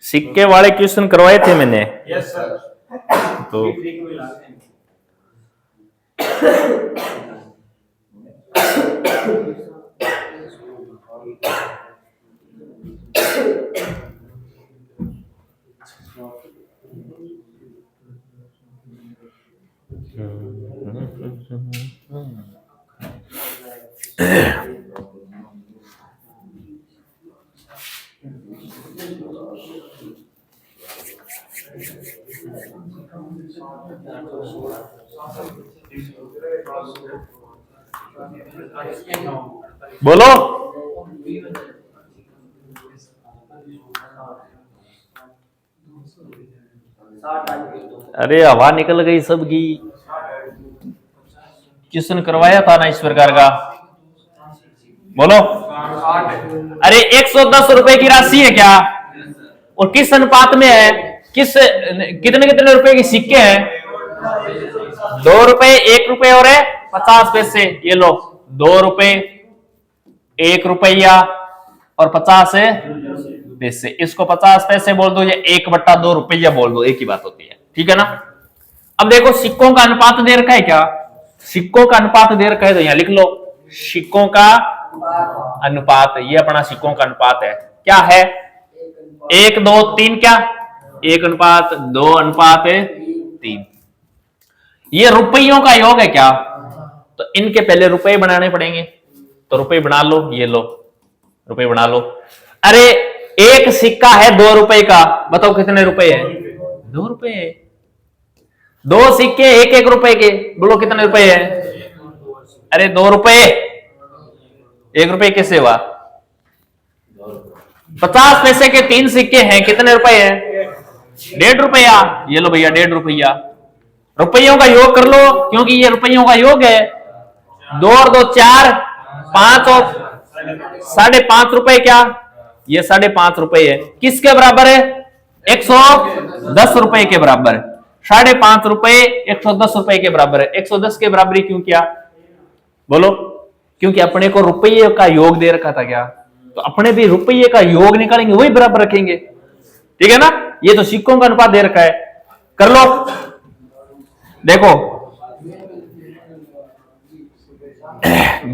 सिक्के वाले क्वेश्चन करवाए थे मैंने, यस सर। तो ठीक मिलाते हैं। बोलो। अरे हवा निकल गई सबकी। किसने करवाया था ना इस प्रकार का? बोलो। अरे 110 रुपए की राशि है क्या? और किस अनुपात में है? कितने कितने रुपए के सिक्के हैं? 2 रुपए, 1 रुपए और 50 पैसे। ये लो, 2 रुपए, 1 रुपया और 50 पैसे। इसको 50 पैसे बोल दो या 1/2 रुपया बोल दो, एक ही बात होती है। ठीक है ना? अब देखो सिक्कों का अनुपात दे रखा है क्या? सिक्कों का अनुपात दे रखा है तो यहां लिख लो सिक्कों का अनुपात। ये अपना सिक्कों का अनुपात है। क्या है? 1, 2, 3 क्या? 1:2:3। ये रुपयों का योग है क्या? तो इनके पहले रुपए बनाने पड़ेंगे। तो रुपए बना लो, ये लो रुपए बना लो। अरे एक सिक्का है 2 रुपए का, बताओ कितने रुपए है? 2 रुपए है। 2 सिक्के 1-1 रुपए के, बोलो कितने रुपए है? अरे 2 रुपए। 1 रुपए कैसे हुआ? 50 पैसे के 3 सिक्के हैं, कितने रुपए हैं? 1.5 रुपया। ये लो भैया 1.5 रुपया। रुपयों का योग कर लो, क्योंकि ये रुपयों का योग है। 2 और 2 4, 5 और 5.5 रुपए क्या? ये 5.5 रुपए है। किसके बराबर है? 110 रुपए के बराबर। 5.5 रुपए 110 रुपए के बराबर है। 110 के बराबरी क्यों किया? बोलो। क्योंकि अपने को रुपये का योग दे रखा था क्या? तो अपने भी रुपये का योग निकालेंगे, वही बराबर रखेंगे। ठीक है ना? ये तो सिक्कों का अनुपात दे रखा है, कर लो। देखो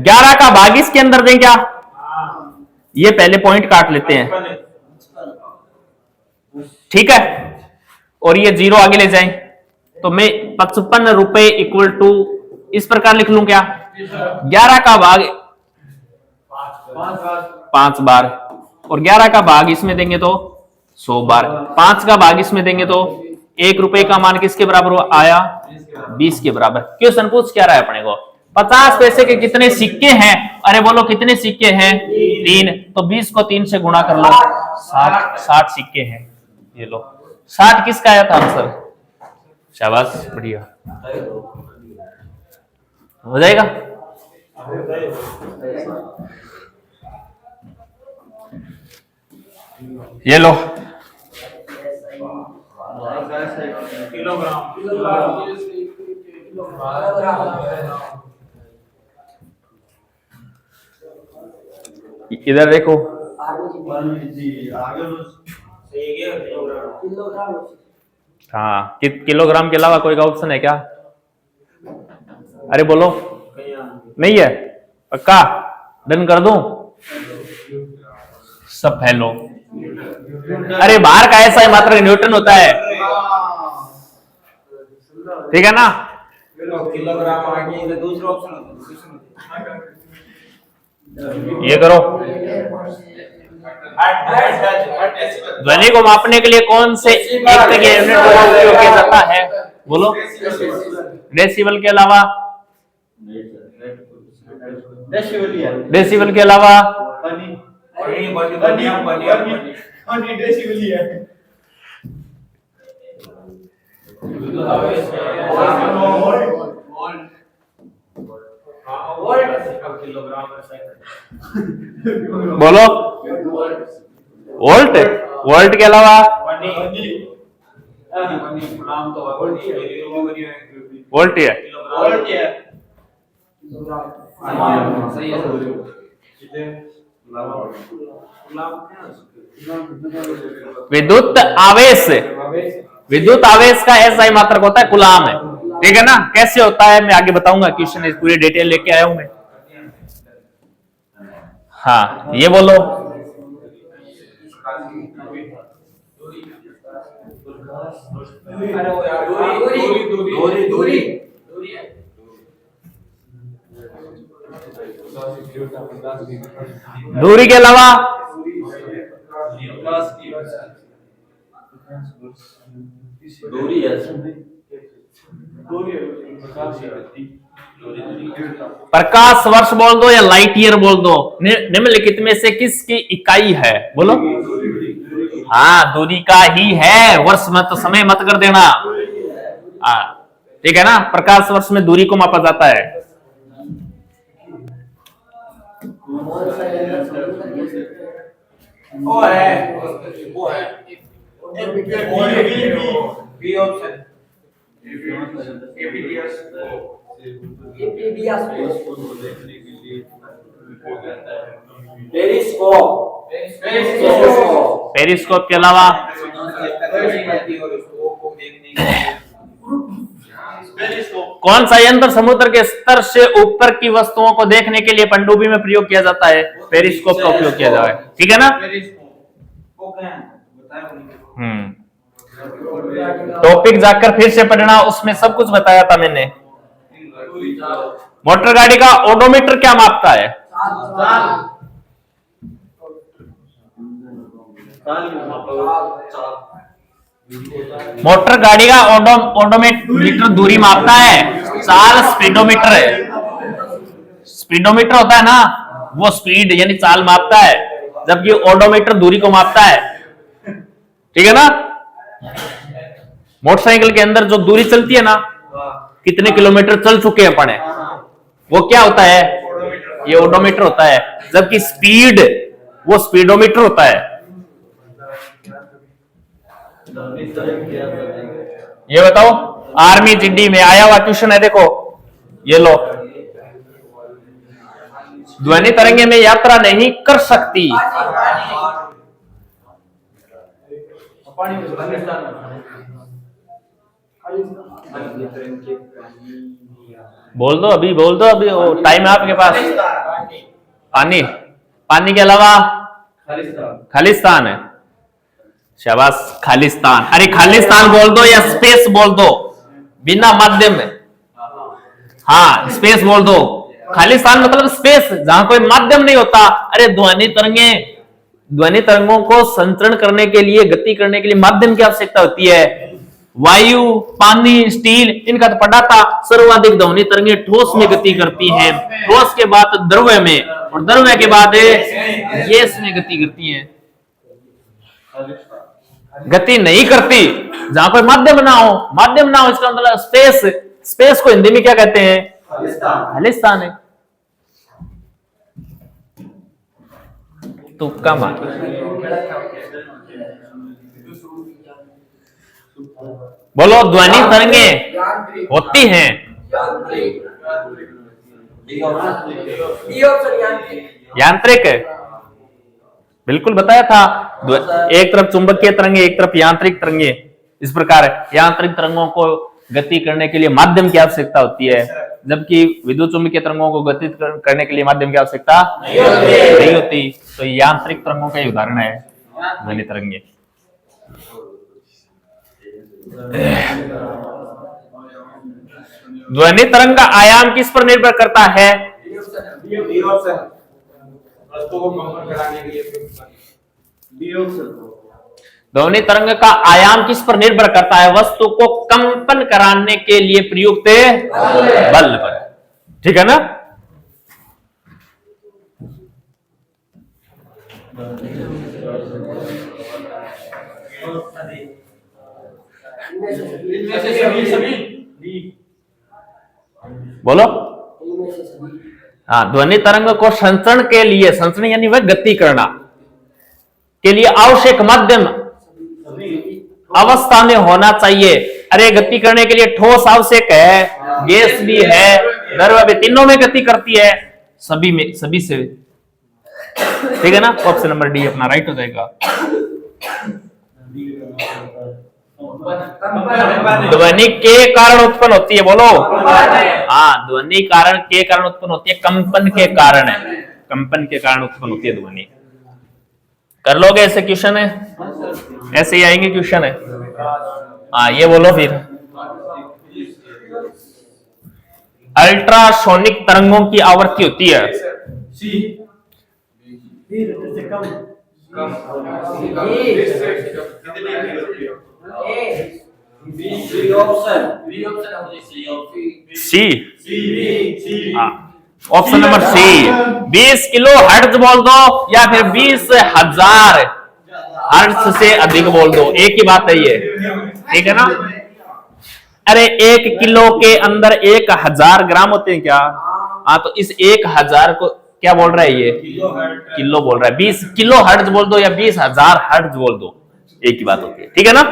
11 का भाग इसके अंदर दें क्या? ये पहले पॉइंट काट लेते हैं। ठीक है? और ये 0 आगे ले जाएं तो मैं 55 रुपए इक्वल टू इस प्रकार लिख लूं क्या? 11 का भाग 5 बार और 11 का भाग इसमें देंगे तो 100 बार। 5 का भाग इसमें देंगे तो 1 रुपए का मान किसके बराबर आया? 20 के बराबर। क्वेश्चन पूछ क्या रहा है अपने को? 50 पैसे के कितने सिक्के हैं? अरे बोलो कितने सिक्के हैं? 3। तो 20 को 3 से गुणा कर लो, 60 सिक्के हैं। ये लो 60 किसका आया था आंसर? शाबाश, बढ़िया। हो जाएगा? ये लो इधर देखो। हाँ, किलोग्राम के अलावा कोई का ऑप्शन है क्या? अरे बोलो। नहीं है? पक्का डन कर दूं? सब फैलो। अरे बाहर का ऐसा ही मात्रा न्यूटन होता है। ठीक है ना? किलोग्राम आगे तो दूसरा ऑप्शन ये करो। ध्वनि को मापने के लिए कौन से एक के यूनिट का उपयोग किया जाता है? बोलो। डेसिबल के अलावा? डेसिबल के अलावा? बोलो। वोल्ट? वोल्ट के अलावा? वोल्ट है। विद्युत आवेश, विद्युत आवेश का ऐसा ही मात्रक होता है कूलाम है। ठीक है ना? कैसे होता है मैं आगे बताऊंगा, क्वेश्चन पूरी डिटेल लेके आया हूं मैं। हाँ ये बोलो। दूरी के अलावा? दूरी है प्रकाश वर्ष बोल दो या लाइट ईयर बोल दो, निम्नलिखित में से किसकी इकाई है? बोलो। हाँ, दूरी का ही है, वर्ष में तो समय मत कर देना। हाँ, ठीक है ना, प्रकाश वर्ष में दूरी को मापा जाता है। वो है बी ऑप्शन पेरिस्कोप के अलावा कौन सा यंत्र समुद्र के स्तर से ऊपर की वस्तुओं को देखने के लिए पनडुब्बी में प्रयोग किया जाता है? पेरिस्कोप का उपयोग किया जाता है, ठीक है ना। टॉपिक जाकर फिर से पढ़ना, उसमें सब कुछ बताया था मैंने। मोटर गाड़ी का ओडोमीटर क्या मापता है? मोटर गाड़ी का ओडोमीटर दूरी मापता है, चाल स्पीडोमीटर है। स्पीडोमीटर होता है ना, वो स्पीड यानी चाल मापता है, जबकि ओडोमीटर दूरी को मापता है, ठीक है ना। मोटरसाइकिल के अंदर जो दूरी चलती है ना, कितने किलोमीटर चल चुके हैं अपन, वो क्या होता है? ये ओडोमीटर होता है, जबकि स्पीड वो स्पीडोमीटर होता है। ये बताओ, आर्मी जीडी में आया हुआ क्वेश्चन है, देखो ये लो। ध्वनि तरंगे में यात्रा नहीं कर सकती। बोल दो अभी, बोल दो अभी, टाइम है आपके पास। पानी, पानी के अलावा खालिस्तान है। शाबाश, खालिस्तान। अरे खालिस्तान बोल दो या स्पेस बोल दो, बिना माध्यम में। हाँ, स्पेस बोल दो। खालिस्तान मतलब स्पेस, जहां कोई माध्यम नहीं होता। अरे ध्वनि तरंगे, ध्वनि तरंगों को संचरण करने के लिए, गति करने के लिए माध्यम की आवश्यकता होती है। वायु, पानी, स्टील, इनका तो पढ़ा था। सर्वाधिक ध्वनि तरंगे ठोस में गति करती हैं, ठोस के बाद द्रव्य में, और द्रव्य के बाद गैस में गति करती हैं। गति नहीं करती जहां कोई माध्यम ना हो। माध्यम ना हो इसका मतलब स्पेस। स्पेस को हिंदी में क्या कहते हैं? खालिस्तान है। तुक्का मार। बोलो, ध्वनि तरंगे होती हैं यांत्रिक। बिल्कुल बताया था, एक तरफ चुंबकीय तरंगे, एक तरफ यांत्रिक तरंगे। इस प्रकार यांत्रिक तरंगों को गति करने के लिए माध्यम की आवश्यकता होती है, जबकि विद्युत चुंबकीय तरंगों को गति करने के लिए माध्यम की आवश्यकता नहीं होती। तो यांत्रिक तरंगों का उदाहरण है ध्वनि तरंगे। ध्वनि तरंग का आयाम किस पर निर्भर करता है? ध्वनि तरंग का आयाम किस पर निर्भर करता है? वस्तु को कंपन कराने के लिए प्रयुक्त बल पर, ठीक है ना। बोलो। हाँ, ध्वनि तरंग को संचरण के लिए, संचरण यानी वह गति करना के लिए आवश्यक माध्यम अवस्था में होना चाहिए। अरे गति करने के लिए ठोस आवश्यक है, गैस भी है, द्रव्य भी, तीनों में गति करती है, सभी में, सभी से, ठीक है ना। ऑप्शन नंबर डी अपना राइट हो जाएगा। ध्वनि के कारण उत्पन्न होती है, बोलो। हाँ, ध्वनि कारण के कारण उत्पन्न होती है, कंपन के कारण है, कंपन के कारण उत्पन्न होती है ध्वनि। कर लोगे ऐसे क्वेश्चन है? ऐसे ही आएंगे क्वेश्चन है। हाँ, ये बोलो फिर। अल्ट्रासोनिक तरंगों की आवृत्ति होती है बी ऑप्शन है C. C option number C 20 kilo hertz बोल दो या फिर 20,000 हर्ट्ज से अधिक बोल दो, एक ही बात है ये, ठीक है ना। अरे 1 किलो के अंदर 1000 ग्राम होते हैं क्या? हाँ, तो इस 1000 को क्या बोल रहा है ये? किलो बोल रहा है। 20 किलो हर्ट्ज बोल दो या 20,000 हर्ट्ज बोल दो, एक ही बात होती है, ठीक है ना।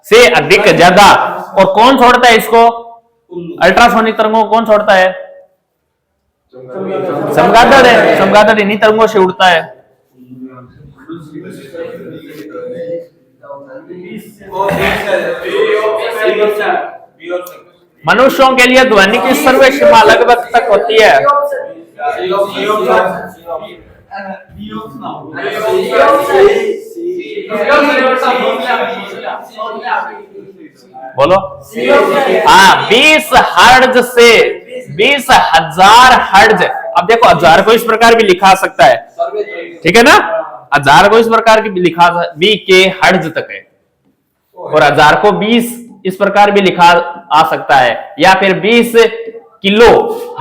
से अधिक ज्यादा। और कौन छोड़ता है इसको? अल्ट्रासोनिक तरंगों को कौन छोड़ता है? चमगादड़ है। चमगादड़ इन्हीं तरंगों से उड़ता है। मनुष्यों के लिए ध्वनि की सर्व सीमा लगभग तक होती है। बोलो। हाँ, 20 हर्ट्ज से 20,000 हर्ट्ज। अब देखो 1000 को इस प्रकार भी लिखा सकता है, ठीक है ना। 1000 को इस प्रकार की भी लिखा, 20 के हर्ट्ज तक है। और 1000 को 20 इस प्रकार भी लिखा आ सकता है, या फिर 20 किलो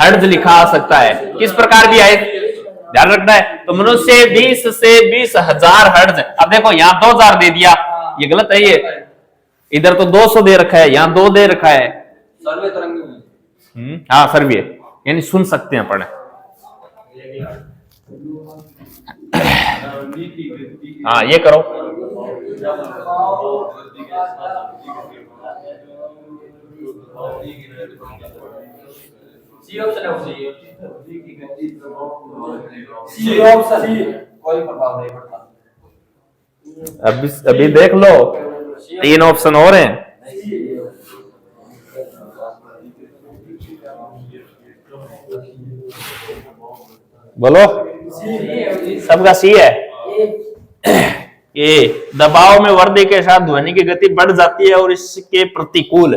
हर्ट्ज लिखा आ सकता है, किस प्रकार भी आए, ध्यान रखना है। तो मनुष्य 20 से 20,000 हर्ट्ज। अब देखो यहाँ 2000 दे दिया, ये गलत है। ये इधर तो 200 दे रखा है, यहाँ 2 दे रखा है। सर्वे तरंग। हाँ, सर्वे यानी सुन सकते हैं, पढ़े। हाँ, ये करो। सी ऑप्शन है, सी ऑप्शन कोई प्रभाव नहीं पड़ता। अभी देख लो, 3 ऑप्शन और हैं। बोलो। सबका सी है। ए दबाव में वृद्धि के साथ ध्वनि की गति बढ़ जाती है और इसके प्रतिकूल।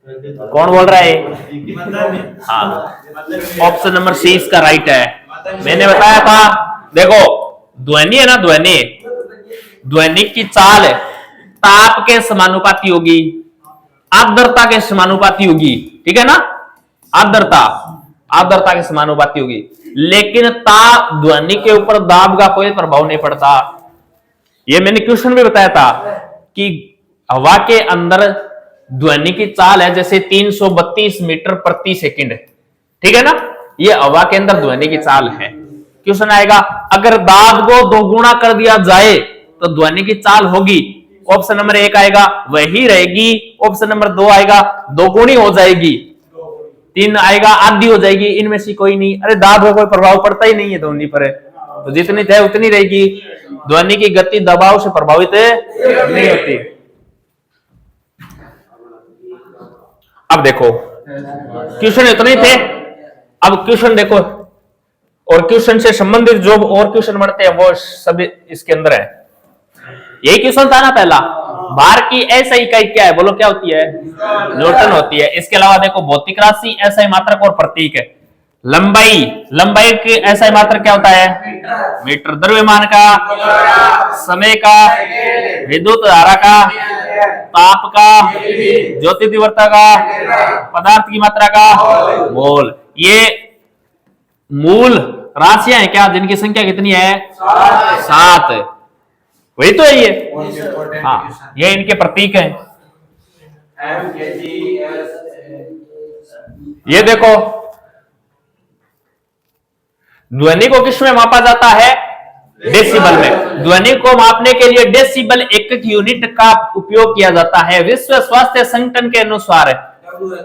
कौन बोल रहा है? हाँ, ऑप्शन नंबर सी इसका राइट है। मैंने बताया था, देखो ध्वनि है ना, ध्वनि की चाल ताप के समानुपाती होगी, आर्द्रता के समानुपाती होगी, ठीक है ना। आर्द्रता के समानुपाती होगी, लेकिन ध्वनि के ऊपर दाब का कोई प्रभाव नहीं पड़ता। ये मैंने क्वेश्चन में बताया था कि हवा के अंदर ध्वनि की चाल है जैसे 332 मीटर प्रति सेकंड, ठीक है ना। ये हवा के अंदर ध्वनि की चाल है। क्वेश्चन आएगा, अगर दाब को 2 गुना कर दिया जाए तो ध्वनि की चाल होगी। ऑप्शन नंबर 1 आएगा वही रहेगी, ऑप्शन नंबर 2 आएगा 2 गुनी हो जाएगी, 3 आएगा आधी हो जाएगी। इनमें से कोई नहीं। अरे दाब का कोई प्रभाव पड़ता ही नहीं है ध्वनि पर, तो जितनी है उतनी रहेगी। ध्वनि की गति दबाव से प्रभावित नहीं होती। अब देखो क्वेश्चन इतने थे। अब क्वेश्चन देखो, और क्वेश्चन से संबंधित जो और क्वेश्चन बनते हैं वो सभी इसके अंदर है। यही क्वेश्चन था ना पहला, भार की एसआई इकाई क्या है? बोलो क्या होती है? न्यूटन होती है। इसके अलावा देखो भौतिक राशि, एसआई मात्रक और प्रतीक है। लंबाई की एसआई मात्रक क्या होता है? मीटर। द्रव्यमान का, समय का, विद्युत धारा का, ताप का, ज्योति तीव्रता का, पदार्थ की मात्रा का, मोल। ये मूल राशियां हैं क्या, जिनकी संख्या कितनी है? 7। वही तो है ये। हाँ, ये इनके प्रतीक हैं। ये देखो, ध्वनि को किस में मापा जाता है? डेसिबल में। ध्वनि को मापने के लिए डेसिबल एकक यूनिट का उपयोग किया जाता है। विश्व स्वास्थ्य संगठन के अनुसार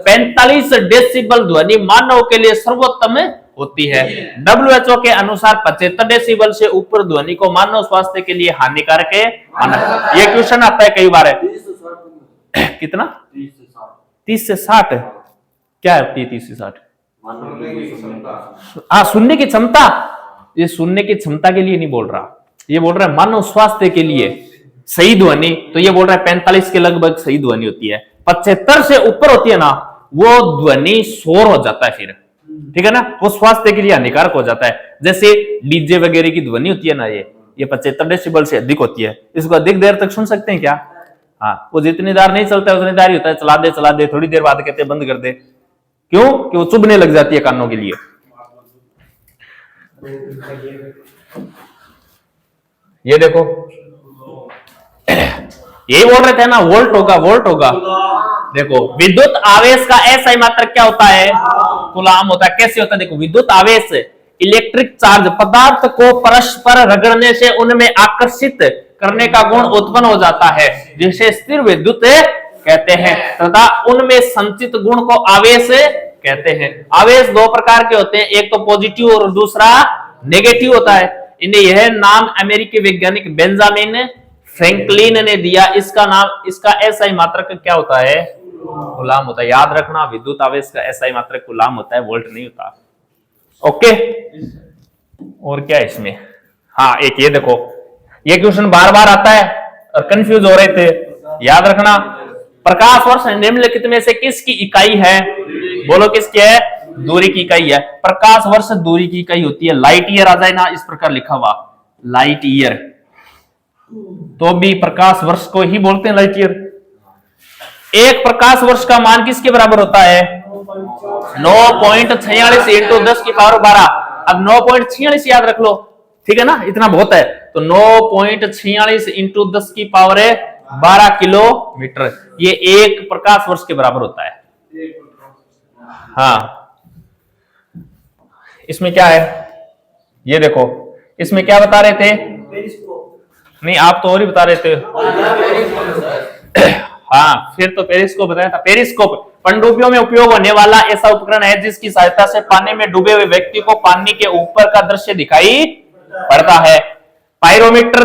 45 डेसिबल ध्वनि मानव के लिए सर्वोत्तम होती है। WHO के अनुसार 75 डेसिबल से ऊपर ध्वनि को मानव स्वास्थ्य के लिए हानिकारक है। ये क्वेश्चन आता है कई बार है। कितना? 30 से 60 क्या होती है? 30 से 60 हाँ, सुनने की क्षमता। ये सुनने की क्षमता के लिए नहीं बोल रहा, ये बोल रहा है मानव स्वास्थ्य के लिए सही ध्वनि। तो ये बोल रहा है 45 के लगभग सही ध्वनि होती है। 75 से ऊपर होती है ना, वो ध्वनि शोर हो जाता है फिर, ठीक है ना, वो स्वास्थ्य के लिए हानिकारक हो जाता है। जैसे डीजे वगैरह की ध्वनि होती है ना, ये 75 डेसिबल से अधिक होती है। इसको अधिक देर तक सुन सकते हैं क्या? हाँ, वो जितनी देर नहीं चलता है उतनी देर ही होता है, चला दे थोड़ी देर बाद कहते हैं बंद कर दे। क्यों? कि वो चुभने लग जाती है कानों के लिए। ये देखो, यही बोल रहे थे ना, वोल्ट होगा। देखो, विद्युत आवेश का SI मात्रक क्या होता है? कूलाम होता है। कैसे होता है? देखो, विद्युत आवेश इलेक्ट्रिक चार्ज पदार्थ को परस्पर रगड़ने से उनमें आकर्षित करने का गुण उत्पन्न हो जाता है, जिसे स्थिर विद्युत कहते हैं, तथा उनमें संचित गुण को आवेश कहते हैं। आवेश दो प्रकार के होते हैं, एक तो पॉजिटिव और दूसरा नेगेटिव होता है। इन्हें यह नाम अमेरिकी वैज्ञानिक बेंजामिन फ्रैंकलिन ने दिया। इसका SI मात्रक क्या होता है? कूलाम होता है। याद रखना, विद्युत आवेश का SI मात्रक कूलाम होता है, वोल्ट नहीं होता। ओके, और क्या है इसमें? हाँ, एक ये देखो, ये क्वेश्चन बार बार आता है और कंफ्यूज हो रहे थे। याद रखना, प्रकाश वर्ष निम्नलिखित में से किसकी इकाई है? बोलो किसकी है? दूरी की इकाई है। प्रकाश वर्ष दूरी की इकाई होती है। लाइट ईयर आ जाए ना, इस प्रकार लिखा हुआ लाइट ईयर, तो भी प्रकाश वर्ष को ही बोलते हैं लाइट ईयर। एक प्रकाश वर्ष का मान किसके बराबर होता है? 9.46 इंटू 10 की पावर 12। अब 9.46 याद रख लो, ठीक है ना, इतना बहुत है। तो 9.46 इंटू 10 की पावर 12 किलोमीटर, ये एक प्रकाश वर्ष के बराबर होता है। हाँ, इसमें क्या है? ये देखो, इसमें क्या बता रहे थे? नहीं, आप तो और ही बता रहे थे। हाँ, फिर तो पेरिस्कोप बताया था। पेरिस्कोप पनडुब्बियों में उपयोग होने वाला ऐसा उपकरण है जिसकी सहायता से पानी में डूबे हुए व्यक्ति को पानी के ऊपर का दृश्य दिखाई पड़ता है। पायरोमीटर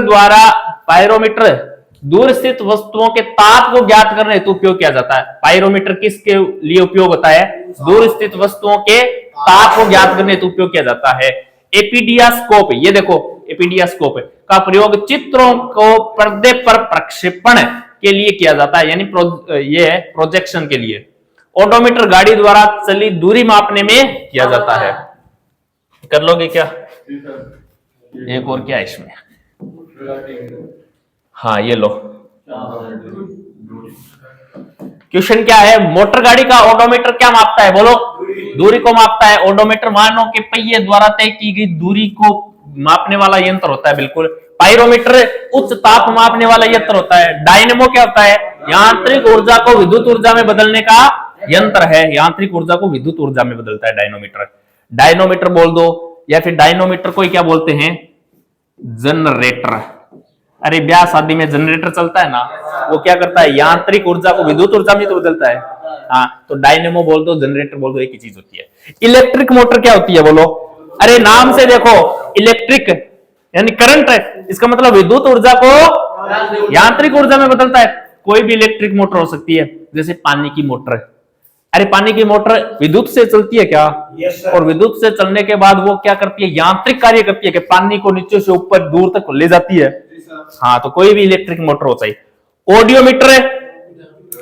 दूर स्थित वस्तुओं के ताप को ज्ञात करने हेतु उपयोग किया जाता है। पायरोमीटर किसके लिए उपयोग होता है? दूर स्थित वस्तुओं के ताप को ज्ञात करने हेतु उपयोग किया जाता है। एपीडियास्कोप, ये देखो, एपीडियास्कोप का प्रयोग चित्रों को पर्दे पर प्रक्षेपण के लिए किया जाता है, यानी ये प्रोजेक्शन के लिए। ओडोमीटर गाड़ी द्वारा चली दूरी मापने में किया जाता है। कर लोगे क्या? एक और क्या है इसमें? हाँ, ये लो, क्वेश्चन क्या है? मोटर गाड़ी का ओडोमीटर क्या मापता है? बोलो, दूरी को मापता है। ओडोमीटर वाहनों के पहिए द्वारा तय की गई दूरी को मापने वाला यंत्र होता है, बिल्कुल। पायरोमीटर उच्च ताप मापने वाला यंत्र होता है। डायनेमो क्या होता है? यांत्रिक ऊर्जा को विद्युत ऊर्जा में बदलने का यंत्र है। यांत्रिक ऊर्जा को विद्युत ऊर्जा में बदलता है डायनोमीटर। डायनोमीटर बोल दो, या फिर डायनोमीटर को क्या बोलते हैं? जनरेटर। अरे, ब्याह शादी में जनरेटर चलता है ना, वो क्या करता है? यांत्रिक ऊर्जा को विद्युत ऊर्जा में तो बदलता है। हाँ, तो डायनेमो बोल दो, जनरेटर बोल दो, एक ही चीज होती है। इलेक्ट्रिक मोटर क्या होती है? बोलो। अरे, नाम से देखो, इलेक्ट्रिक यानी करंट है, इसका मतलब विद्युत ऊर्जा को यांत्रिक ऊर्जा में बदलता है। कोई भी इलेक्ट्रिक मोटर हो सकती है, जैसे पानी की मोटर। अरे, पानी की मोटर विद्युत से चलती है क्या? और विद्युत से चलने के बाद वो क्या करती है? यांत्रिक कार्य करती है कि पानी को नीचे से ऊपर दूर तक ले जाती है। हाँ, तो कोई भी इलेक्ट्रिक मोटर हो चाहिए। ऑडियोमीटर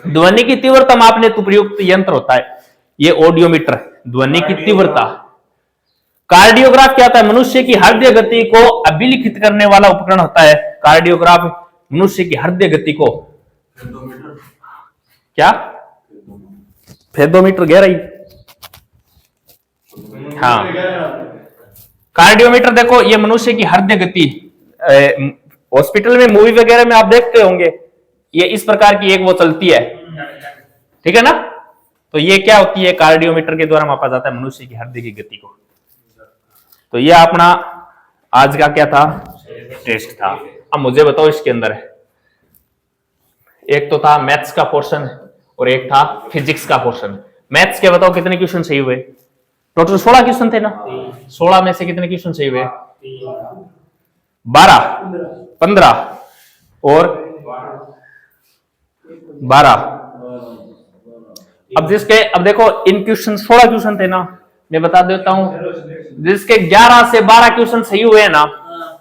ध्वनि की तीव्रता मापने हेतु प्रयुक्त यंत्र होता है। ये ऑडियोमीटर ध्वनि की तीव्रता। कार्डियोग्राफ क्या होता है? मनुष्य की हृदय गति को अभिलिखित करने वाला उपकरण होता है। कार्डियोग्राफ मनुष्य की हृदय गति को क्या? फेदोमीटर, गहराई। हाँ, कार्डियोमीटर देखो, ये मनुष्य की हृदय गति, हॉस्पिटल में मूवी वगैरह में आप देखते होंगे, ये इस प्रकार की एक वो चलती है, ठीक है ना? तो ये क्या होती है? कार्डियोमीटर के द्वारा मापा जाता है मनुष्य की हृदय की गति को। तो ये अपना आज का क्या था? टेस्ट था। अब मुझे बताओ, इसके अंदर एक तो था मैथ्स का पोर्शन और एक था फिजिक्स का पोर्शन। मैथ्स के बताओ कितने क्वेश्चन सही हुए? टोटल 16 क्वेश्चन थे ना? 16 में से कितने क्वेश्चन सही हुए? 12, 15 और 12। अब देखो, इन क्वेश्चन 16 क्वेश्चन थे ना, मैं बता देता हूं। जिसके 11 से 12 क्वेश्चन सही हुए हैं ना,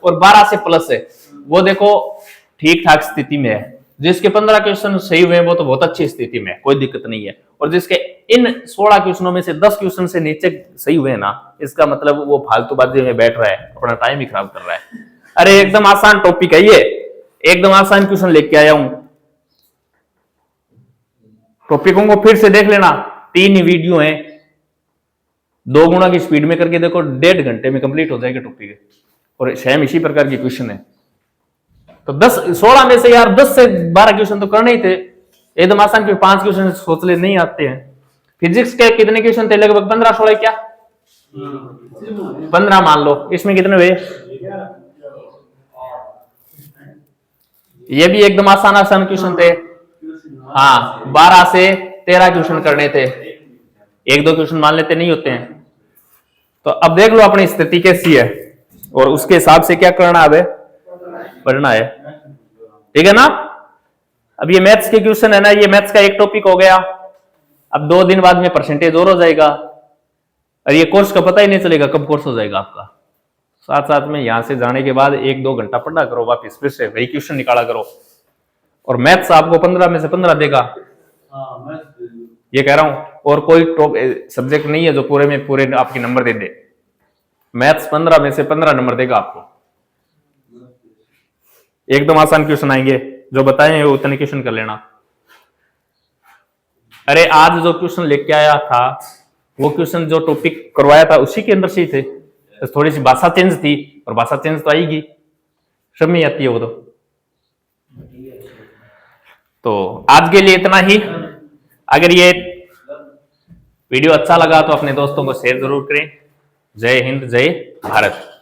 और 12 से प्लस है, वो देखो ठीक ठाक स्थिति में है। जिसके 15 क्वेश्चन सही हुए हैं वो तो बहुत अच्छी स्थिति में है, कोई दिक्कत नहीं है। और जिसके इन 16 क्वेश्चनों में से 10 क्वेश्चन से नीचे सही हुए हैं ना, इसका मतलब वो फालतूबाजी में बैठ रहा है, अपना टाइम ही खराब कर रहा है। अरे, एकदम आसान टॉपिक है ये, एकदम आसान क्वेश्चन लेके आया हूं। टॉपिकों को फिर से देख लेना, 3 वीडियो हैं, 2 गुना की स्पीड में करके देखो, 1.5 घंटे में कंप्लीट हो जाएगा टॉपिक, और सेम इसी प्रकार के क्वेश्चन है। तो 16 में से यार 10 से 12 क्वेश्चन तो करने ही थे, एकदम आसान, क्योंकि 5 क्वेश्चन सोच ले नहीं आते हैं। फिजिक्स के कितने क्वेश्चन थे? लगभग 15-16, क्या 15 मान लो। इसमें कितने हुए? ये भी एकदम आसान आसान क्वेश्चन थे। हाँ, 12 से 13 क्वेश्चन करने थे, 1-2 क्वेश्चन मान लेते नहीं होते हैं। तो अब देख लो अपनी स्थिति कैसी है, और उसके हिसाब से क्या करना है, पढ़ना है, ठीक है ना। अब ये मैथ्स के क्वेश्चन है ना, ये मैथ्स का एक टॉपिक हो गया। अब 2 दिन बाद में परसेंटेज और हो जाएगा, और ये कोर्स का पता ही नहीं चलेगा कब कोर्स हो जाएगा आपका। साथ साथ में यहां से जाने के बाद 1-2 घंटा पढ़ना करो, वापिस फिर से वही क्वेश्चन निकाला करो, और मैथ्स आपको 15 में से 15 देगा, ये कह रहा हूं। और कोई सब्जेक्ट नहीं है जो पूरे में पूरे आपके नंबर दे दे, मैथ्स 15 में से 15 नंबर देगा आपको। एकदम आसान क्वेश्चन आएंगे, जो बताए वो उतने क्वेश्चन कर लेना। अरे आज जो क्वेश्चन लेके आया था, वो क्वेश्चन जो टॉपिक करवाया था उसी के अंदर से ही थे, तो थोड़ी सी भाषा चेंज थी, और भाषा चेंज तो आएगी, सब में आती है वो। तो आज के लिए इतना ही। अगर ये वीडियो अच्छा लगा तो अपने दोस्तों को शेयर जरूर करें। जय हिंद, जय भारत।